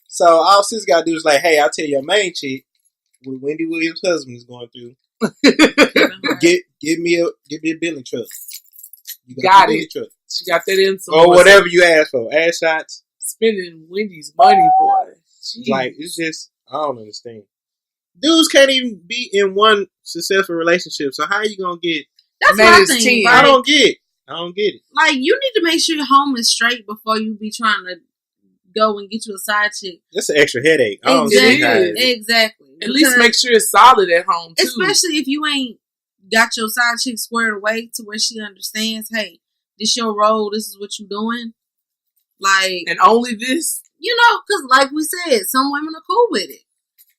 Speaker 2: So all SZA got to do is like, hey, I'll tell your main chick what Wendy Williams' husband is going through. Give me a billing truck. You
Speaker 1: Got
Speaker 2: the
Speaker 1: it.
Speaker 2: billing truck.
Speaker 1: She got that in some
Speaker 2: Or whatever you ask for. Ass shots.
Speaker 1: Spending Wendy's money, boy. Jeez.
Speaker 2: Like, it's just, I don't understand. Dudes can't even be in one successful relationship. So how are you going to get...
Speaker 3: That's
Speaker 1: Man,
Speaker 3: my
Speaker 1: it's
Speaker 3: thing.
Speaker 1: 10.
Speaker 2: I
Speaker 3: Like,
Speaker 2: don't get it.
Speaker 3: like, you need to make sure your home is straight before you be trying to go and get you a side chick.
Speaker 2: That's an extra headache. I don't see how it is.
Speaker 3: Exactly.
Speaker 1: At least
Speaker 3: Because-
Speaker 1: make sure it's solid at home too.
Speaker 3: especially if you ain't got your side chick squared away to where she understands, hey, this your role, this is what you doing. Like,
Speaker 1: And only this.
Speaker 3: because like we said, some women are cool with it.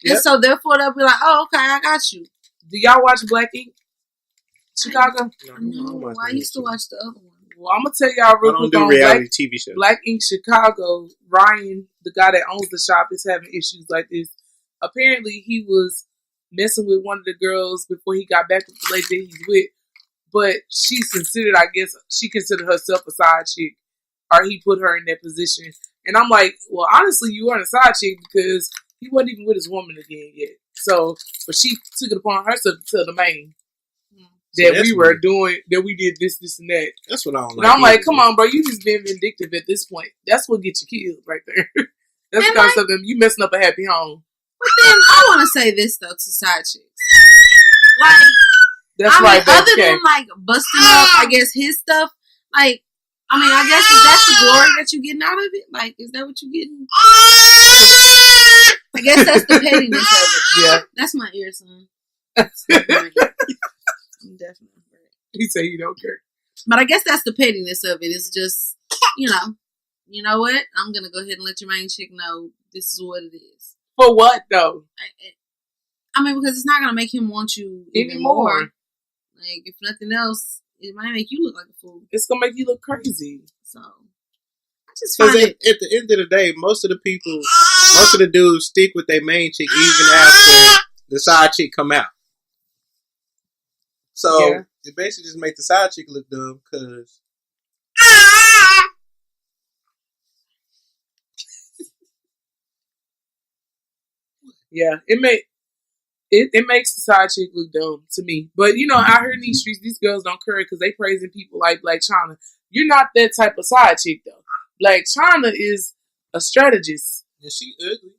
Speaker 1: Yep.
Speaker 3: And so therefore they'll be like, oh, okay, I got you.
Speaker 1: Do y'all watch Black Ink? Chicago?
Speaker 3: No, I used to watch the other one.
Speaker 1: Well, I'm gonna tell y'all
Speaker 2: I
Speaker 1: real
Speaker 2: don't
Speaker 1: quick
Speaker 2: do
Speaker 1: on
Speaker 2: reality TV shows.
Speaker 1: Black Ink Chicago. Ryan, the guy that owns the shop, is having issues like this. Apparently, he was messing with one of the girls before he got back with the lady that he's with. But she's considered, I guess, she considered herself a side chick, or he put her in that position. And I'm like, well, honestly, you weren't a side chick because he wasn't even with his woman again yet. So, but she took it upon herself to tell the main
Speaker 2: See,
Speaker 1: that
Speaker 2: that's
Speaker 1: we were
Speaker 2: weird.
Speaker 1: doing, that we did this, and that.
Speaker 2: That's what I don't
Speaker 1: And
Speaker 2: like.
Speaker 1: I'm like,
Speaker 2: either.
Speaker 1: come on, bro, you just being vindictive at this point. That's what gets you killed right there. That's the
Speaker 3: And
Speaker 1: kind of stuff that you messing up a happy home.
Speaker 3: But then I want to say this though to side chicks. Like,
Speaker 1: That's
Speaker 3: I mean,
Speaker 1: right, baby.
Speaker 3: other than like busting up, I guess his stuff. Like, I mean, I guess is that the glory that you're getting out of it? Like, is that what you're getting? I guess that's the pettiness of it.
Speaker 1: Yeah.
Speaker 3: That's my ear, son. That's my ear. I'm definitely.
Speaker 1: He said he don't care.
Speaker 3: But I guess that's the pettiness of it. It's just, you know what? I'm gonna go ahead and let your main chick know this is what it is.
Speaker 1: For what though?
Speaker 3: I mean, because it's not gonna make him want you even more. Like, if nothing else, it might make you look like a fool.
Speaker 1: It's gonna make you look crazy.
Speaker 3: So, I just
Speaker 2: Because
Speaker 3: find
Speaker 2: at the end of the day, most of the dudes stick with their main chick even after the side chick come out. So
Speaker 1: Yeah.
Speaker 2: it basically just make the side chick look dumb because
Speaker 1: Yeah, It makes the side chick look dumb to me. But, you know, out here in these streets, these girls don't care because they praising people like Blac Chyna. You're not that type of side chick, though. Blac Chyna is a strategist.
Speaker 2: And she ugly.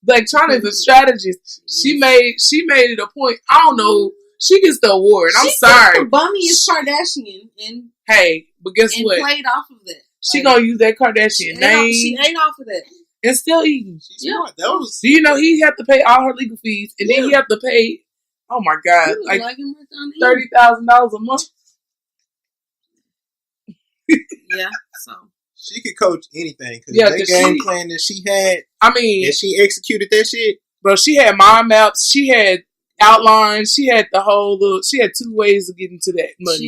Speaker 1: Blac Chyna is a strategist. She made it a point. I don't know. She gets the award. I'm sorry.
Speaker 3: The bummiest Kardashian and
Speaker 1: hey, but guess what?
Speaker 3: Played off of that.
Speaker 1: She gonna use that Kardashian name.
Speaker 3: She ate off of that.
Speaker 1: And still eating.
Speaker 2: She's smart. That was.
Speaker 1: Do you know he had to pay all her legal fees, and then he had to pay? Oh my God, like $30,000 a month.
Speaker 3: Yeah, so
Speaker 2: she could coach anything because
Speaker 1: yeah,
Speaker 2: that game plan that she had.
Speaker 1: I mean,
Speaker 2: and she executed that shit.
Speaker 1: Bro, she had mind maps. She had outlines. She had the whole little. She had 2 ways of getting to that money.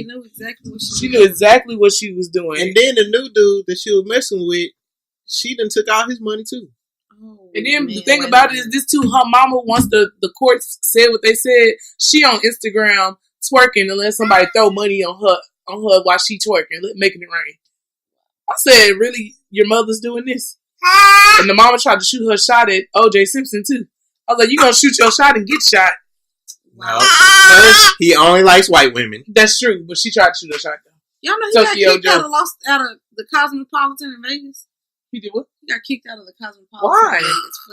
Speaker 3: She knew exactly what
Speaker 1: she was doing.
Speaker 2: And then the new dude that she was messing with, she done took all his money too.
Speaker 1: Oh, and then the thing about it is, this too. Her mama, once the courts said what they said, she on Instagram twerking and let somebody throw money on her while she twerking, making it rain. I said, really, your mother's doing this? And the mama tried to shoot her shot at O.J. Simpson too. I was like, you gonna shoot your shot and get shot?
Speaker 2: No, because he only likes white women.
Speaker 1: That's true, but she tried to shoot her shot though.
Speaker 3: Y'all know he got kicked out of the Cosmopolitan in Vegas.
Speaker 1: He did what?
Speaker 3: He got kicked out of the Cosmopolitan.
Speaker 1: Why?
Speaker 3: In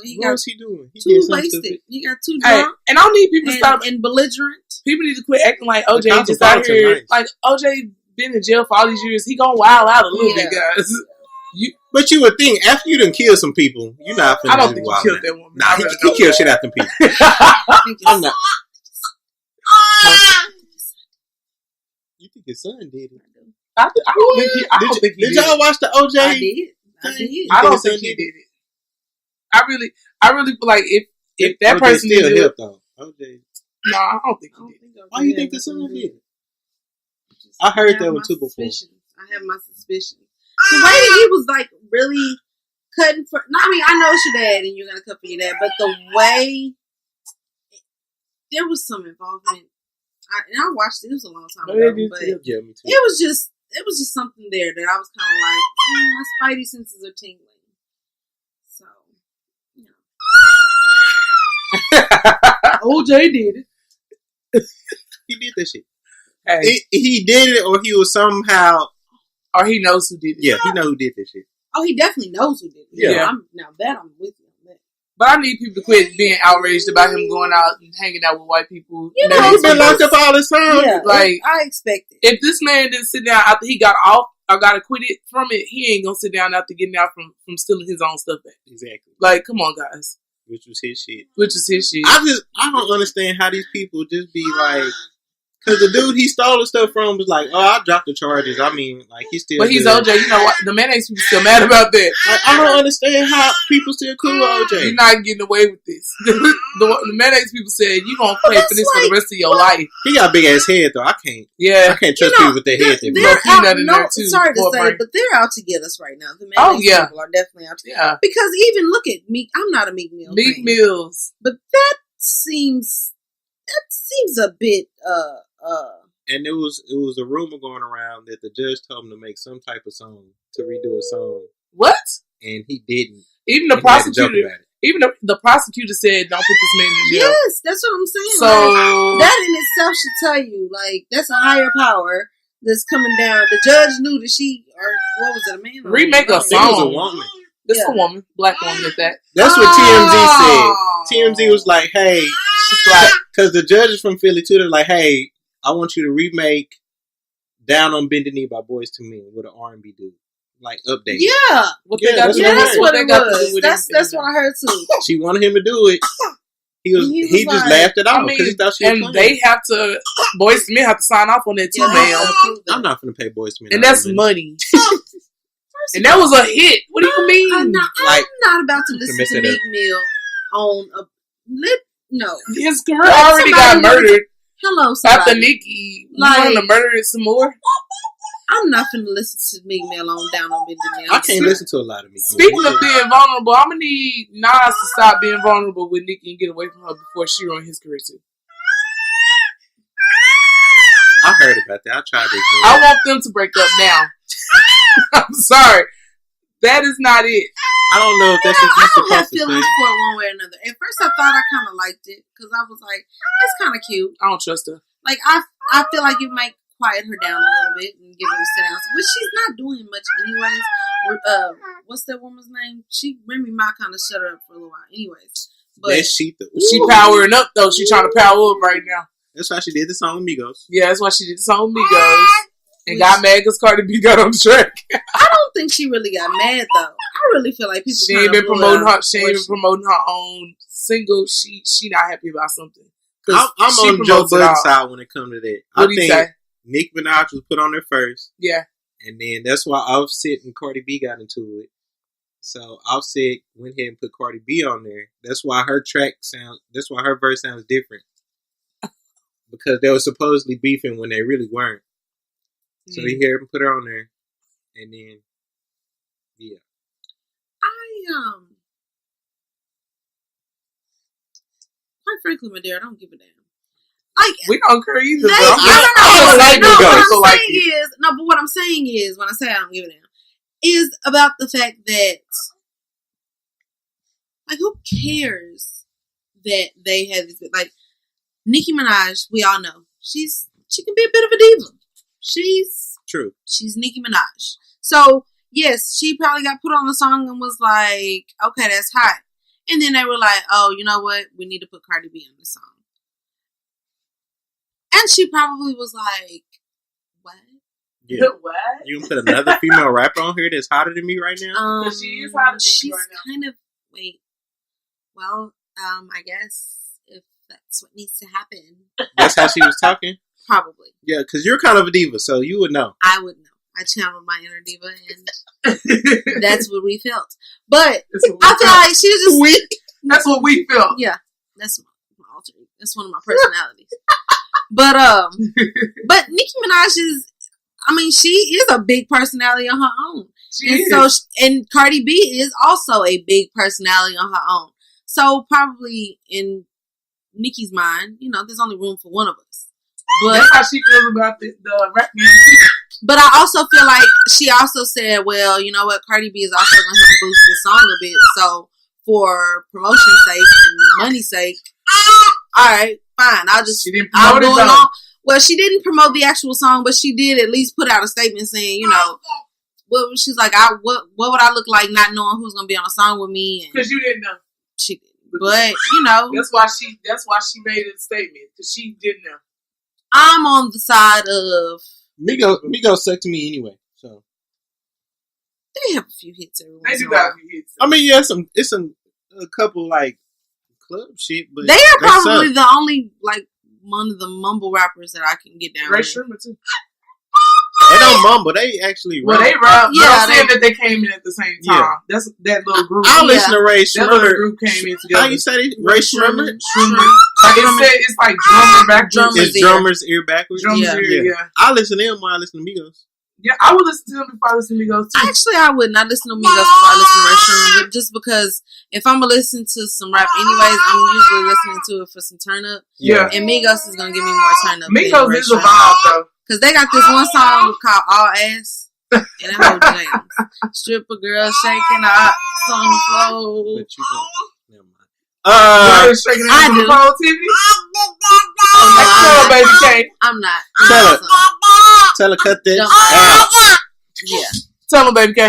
Speaker 3: Vegas.
Speaker 2: What was he doing? He
Speaker 3: too wasted. He got too drunk.
Speaker 1: Hey, and I don't need people to stop
Speaker 3: and belligerent.
Speaker 1: People need to quit acting like OJ just out here. Nice. Like OJ been in jail for all these years. He gonna wild out a little bit, guys.
Speaker 2: But you would think after you done killed some people, you're not finna.
Speaker 1: I don't think he killed that woman.
Speaker 2: Nah, he killed shit out them people. I'm not. You think his son did it?
Speaker 1: I don't think he did.
Speaker 2: Did y'all watch the OJ?
Speaker 3: I did.
Speaker 1: I don't think he did it. I really feel like if that person
Speaker 2: still
Speaker 1: did it,
Speaker 2: though. OJ.
Speaker 1: No, I don't think he did.
Speaker 2: Why do you think the son did it? I heard that one too before.
Speaker 3: I have my suspicions. The way that he was like really cutting for. No, I mean, I know it's your dad and you're gonna cut for your dad, but the way there was some involvement. I watched it. It was a long time ago, but
Speaker 2: yeah, me too.
Speaker 3: it was just something there that I was kind of like, my spidey senses are tingling. So, you know,
Speaker 1: OJ did it.
Speaker 2: He did that shit.
Speaker 1: Hey.
Speaker 2: He did it, or he was somehow,
Speaker 1: or he knows who did it.
Speaker 2: Yeah, he knows who did that shit.
Speaker 3: Oh, he definitely knows who did it.
Speaker 1: Yeah.
Speaker 3: I'm with you.
Speaker 1: But I need people to quit being outraged about him going out and hanging out with white people.
Speaker 3: You know,
Speaker 2: he's been locked up all this time.
Speaker 3: Yeah,
Speaker 1: like,
Speaker 3: I expect it.
Speaker 1: If this man didn't sit down after he got off or got acquitted from it, he ain't gonna sit down after getting out from stealing his own stuff back.
Speaker 2: Exactly.
Speaker 1: Like, come on, guys.
Speaker 2: Which was his shit.
Speaker 1: I
Speaker 2: don't understand how these people just be like, because the dude he stole the stuff from was like, oh, I dropped the charges. I mean, like, he still.
Speaker 1: But he's OJ. You know what? The mayonnaise people still mad about that.
Speaker 2: Like, I don't understand how people still cool with OJ.
Speaker 1: You're not getting away with this. the mayonnaise people said you gonna pay for this for the rest of your life.
Speaker 2: He got a big ass head though. I can't trust people with their head.
Speaker 3: Sorry to say, but they're out to get us right now. The mayonnaise people are definitely out to get us. Because even look at Meek. I'm not a Meek Mill.
Speaker 1: Meek Mills,
Speaker 3: but that seems a bit.
Speaker 2: And it was a rumor going around that the judge told him to make some type of song, to redo a song.
Speaker 1: What?
Speaker 2: And he didn't.
Speaker 1: Even the prosecutor. Even the prosecutor said, "Don't put this man in jail."
Speaker 3: Yes, that's what I'm saying.
Speaker 1: So
Speaker 3: like, that in itself should tell you, like, that's a higher power that's coming down. The judge knew that what was it, a man?
Speaker 1: Remake a song.
Speaker 2: It was a woman.
Speaker 1: This a woman, black woman at that.
Speaker 2: That's what TMZ said. TMZ was like, "Hey, she's like, because the judge is from Philly too. They're like, hey, I want you to remake Down on Bended Knee by Boyz II Men with an R&B dude, like update."
Speaker 3: Yeah, that's what it was. That's what I heard too.
Speaker 2: She wanted him to do it. He just like, laughed it off because he thought she was
Speaker 1: and they have to. Boyz II Men have to sign off on that too, man.
Speaker 2: I'm not going to pay Boyz II Men,
Speaker 1: and that's money. And that was a hit. What do you mean?
Speaker 3: I'm not about to listen to Meek Mill on a lip. No,
Speaker 1: his career already got murdered.
Speaker 3: Hello, somebody.
Speaker 1: After Nicki, you want to murder it some more?
Speaker 3: I'm not finna listen to Meek Mill on Down on Bended Knee.
Speaker 2: I can't listen to a lot of Meek Mill.
Speaker 1: Speaking of being vulnerable, I'm gonna need Nas to stop being vulnerable with Nicki and get away from her before she ruined his career too.
Speaker 2: I heard about that. I tried to.
Speaker 1: I want them to break up now. I'm sorry. That is not it.
Speaker 2: I don't know if that's what
Speaker 3: I
Speaker 2: you're
Speaker 3: don't have
Speaker 2: supposed to
Speaker 3: feelings
Speaker 2: say.
Speaker 3: for it one way or another. At first, I thought I kind of liked it because I was like, it's kind of cute.
Speaker 1: I don't trust her.
Speaker 3: Like I feel like it might quiet her down a little bit and give her a sit down, which she's not doing much anyways. What's that woman's name? Remy Ma kind of shut her up for a little while, anyways. But
Speaker 2: That's she
Speaker 1: powering up though. She trying to power up right now.
Speaker 2: That's why she did the song Migos.
Speaker 1: Yeah, that's why she did the song Migos and got mad because Cardi B got on the track.
Speaker 3: I don't think she really got mad though. I really feel like people.
Speaker 1: She ain't been promoting her. She ain't been promoting her own single. She not happy about something.
Speaker 2: I'm on Joe Budden's side when it comes to that.
Speaker 1: What do you say?
Speaker 2: Nicki Minaj was put on there first.
Speaker 1: Yeah.
Speaker 2: And then that's why Offset and Cardi B got into it. So Offset went ahead and put Cardi B on there. That's why her verse sounds different. Because they were supposedly beefing when they really weren't. So he here and put her on there. And then, yeah.
Speaker 3: Quite frankly, my dear, I don't give a damn. Like,
Speaker 1: we don't care either.
Speaker 3: But what I'm saying is, when I say I don't give a damn, is about the fact that, like, who cares that they have this, like, Nicki Minaj, we all know, she can be a bit of a diva.
Speaker 2: True.
Speaker 3: She's Nicki Minaj. So, yes, she probably got put on the song and was like, okay, that's hot. And then they were like, oh, you know what? We need to put Cardi B on the song. And she probably was like, what?
Speaker 2: Yeah.
Speaker 1: What?
Speaker 2: You can put another female rapper on here that's hotter than me right now?
Speaker 1: She is hotter than
Speaker 3: she's
Speaker 1: me right now.
Speaker 3: kind of, I guess if that's what needs to happen.
Speaker 2: That's how she was talking?
Speaker 3: Probably.
Speaker 2: Yeah, because you're kind of a diva, so you would know.
Speaker 3: I would know. I channeled my inner diva, and that's what we felt. But I feel like she was just...
Speaker 1: That's what we felt.
Speaker 3: Yeah, that's my alter ego. That's one of my personalities. But Nicki Minaj is, she is a big personality on her own. And Cardi B is also a big personality on her own. So probably in Nicki's mind, there's only room for one of us. But
Speaker 1: that's how she feels about the rap music.
Speaker 3: But I also feel like she also said, well, you know what, Cardi B is also going to have to boost this song a bit. So for promotion's sake and money's sake, all right, fine. I'll go along. Well, she didn't promote the actual song, but she did at least put out a statement saying, she's like, what would I look like not knowing who's going to be on a song with me?
Speaker 1: Because you didn't know.
Speaker 3: She didn't. But,
Speaker 1: That's why she made a statement, because she didn't know.
Speaker 3: I'm on the side of...
Speaker 2: Migos suck to me anyway, so.
Speaker 3: They have a few hits every once
Speaker 1: in a
Speaker 3: while.
Speaker 1: Got a few hits.
Speaker 2: It's a couple, like, club shit, but...
Speaker 3: They are probably the only, like, one of the mumble rappers that I can get down
Speaker 1: with. Ray Sherman, too.
Speaker 2: They don't mumble. They actually rap.
Speaker 1: Well, they rap.
Speaker 3: Yeah,
Speaker 1: I'm saying that they came in at the same time.
Speaker 2: Yeah.
Speaker 1: That's that little group.
Speaker 2: I listen to Ray Sherman.
Speaker 1: That little group came in together.
Speaker 2: How you say it? Ray Sherman?
Speaker 1: It's like drummer backwards.
Speaker 2: It's drummer's ear backwards.
Speaker 1: Drummer's ear, yeah.
Speaker 2: I listen to them while I listen to Migos.
Speaker 1: Yeah, I would listen to them before I listen to Migos too.
Speaker 3: Actually, I wouldn't. I listen to Migos before I listen to Ray Sherman, but just because if I'm gonna listen to some rap anyways, I'm usually listening to it for some turn up.
Speaker 1: Yeah.
Speaker 3: And Migos is gonna give me more turn up.
Speaker 1: Migos is a vibe though.
Speaker 3: Because they got this one song called All Ass. And that whole jams. Stripper girl shaking her ass on the floor.
Speaker 2: But you don't. Never mind.
Speaker 1: Shaking her
Speaker 3: I
Speaker 1: ass on
Speaker 3: do.
Speaker 1: the phone, TV? Baby K.
Speaker 3: I'm not.
Speaker 2: Tell her cut that
Speaker 3: out. Yeah.
Speaker 1: Tell him, Baby K.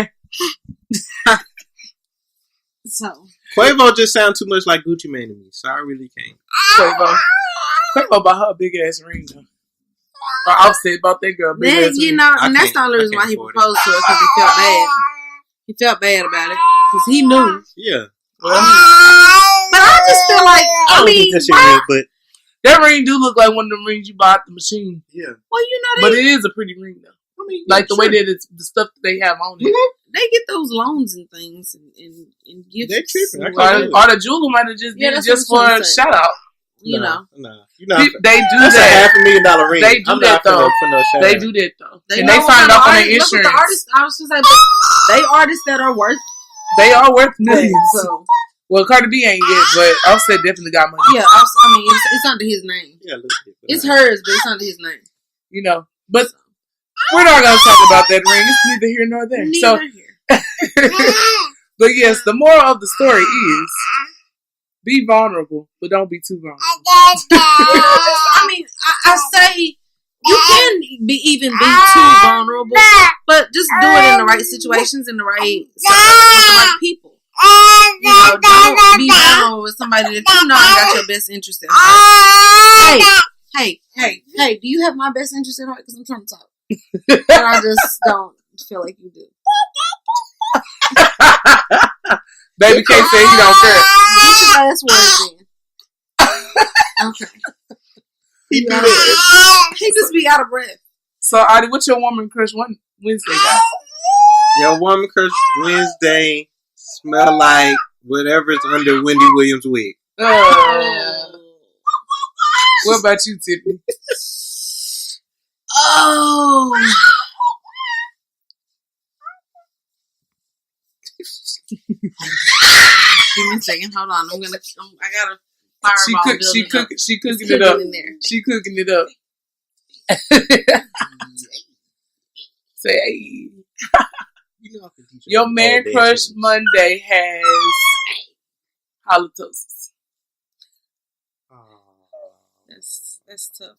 Speaker 3: So.
Speaker 2: Quavo just sounds too much like Gucci Mane to me, so I really can't.
Speaker 1: Quavo about her big ass ring though. Offset about that girl.
Speaker 3: Then, and that's the only reason why he proposed to her, because he felt bad. He felt bad about it. Because he knew.
Speaker 2: Yeah.
Speaker 3: But I just feel like,
Speaker 2: but
Speaker 1: that ring do look like one of them rings you buy at the machine.
Speaker 2: Yeah.
Speaker 3: Well,
Speaker 1: but it is a pretty ring though. Like the way that it's the stuff that they have on it.
Speaker 3: They get those loans and things and gifts.
Speaker 2: They're tripping.
Speaker 1: Or the jeweler might have just did it just for a shout out.
Speaker 3: You know.
Speaker 1: They do
Speaker 2: that's
Speaker 1: that.
Speaker 2: $500,000 ring.
Speaker 1: They do that though. They do that though. And they signed off on their insurance.
Speaker 3: The artists, I was just like, they artists that are worth.
Speaker 1: They are worth millions.
Speaker 3: So.
Speaker 1: Well, Cardi B ain't yet, but Offset definitely got money.
Speaker 3: Yeah, it's under his name.
Speaker 2: Yeah, a little bit.
Speaker 3: It's hers, but it's under his name.
Speaker 1: But we're not gonna talk about that ring. It's neither here nor there.
Speaker 3: Neither here.
Speaker 1: But yes, the moral of the story is be vulnerable, but don't be too vulnerable.
Speaker 3: I say you can be too vulnerable, but just do it in the right situations, in the right with the right people. Don't be vulnerable with somebody that you know ain't got your best interest at heart. Hey, do you have my best interest at heart? Because I'm trying to talk. And I just don't feel like you do.
Speaker 1: Baby K said he don't care.
Speaker 3: Get your last words in. Okay. He just be out of breath.
Speaker 1: So, Adi, what's your woman crush Wednesday got?
Speaker 2: Your woman crush Wednesday smell like whatever's under Wendy Williams' wig.
Speaker 1: What about you, Tiffany?
Speaker 3: Oh. Give me a second. Hold on. I gotta fireball.
Speaker 1: She cooking it up. She cooking it up. Say, hey. Your man crush Monday has halitosis.
Speaker 3: That's tough.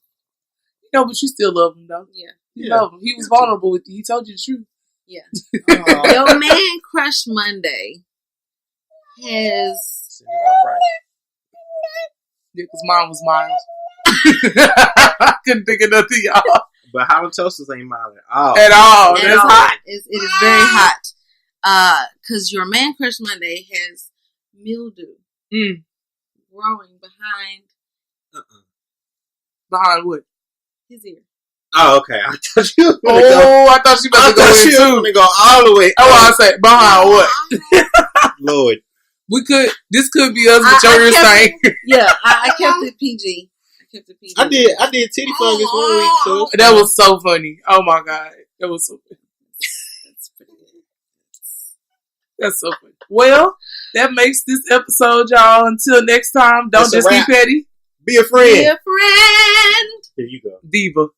Speaker 1: No, but you still love him though.
Speaker 3: Yeah.
Speaker 1: You love him. He was vulnerable with you. He told you the truth.
Speaker 3: Yeah. Your man crush Monday has.
Speaker 1: Yeah, because mine was mild. I couldn't think of nothing, y'all.
Speaker 2: But halitosis ain't mild at all.
Speaker 1: That's hot.
Speaker 3: It is very hot. Because your man crush Monday has mildew growing behind.
Speaker 1: Behind what?
Speaker 3: His ear.
Speaker 2: Oh, okay. I thought you.
Speaker 1: I thought she was
Speaker 2: going to go all the way.
Speaker 1: Oh, I say behind what?
Speaker 2: Lord.
Speaker 1: This could be us, but your ears saying.
Speaker 3: Yeah, I kept it PG.
Speaker 2: I did titty fungus 1 week, so
Speaker 1: that was so funny. Oh my god, that was so funny.
Speaker 3: That's pretty good.
Speaker 1: That's so funny. Well, that makes this episode, y'all. Until next time, don't just be petty.
Speaker 2: Be a friend.
Speaker 3: Be a friend.
Speaker 2: Here you go.
Speaker 1: Diva.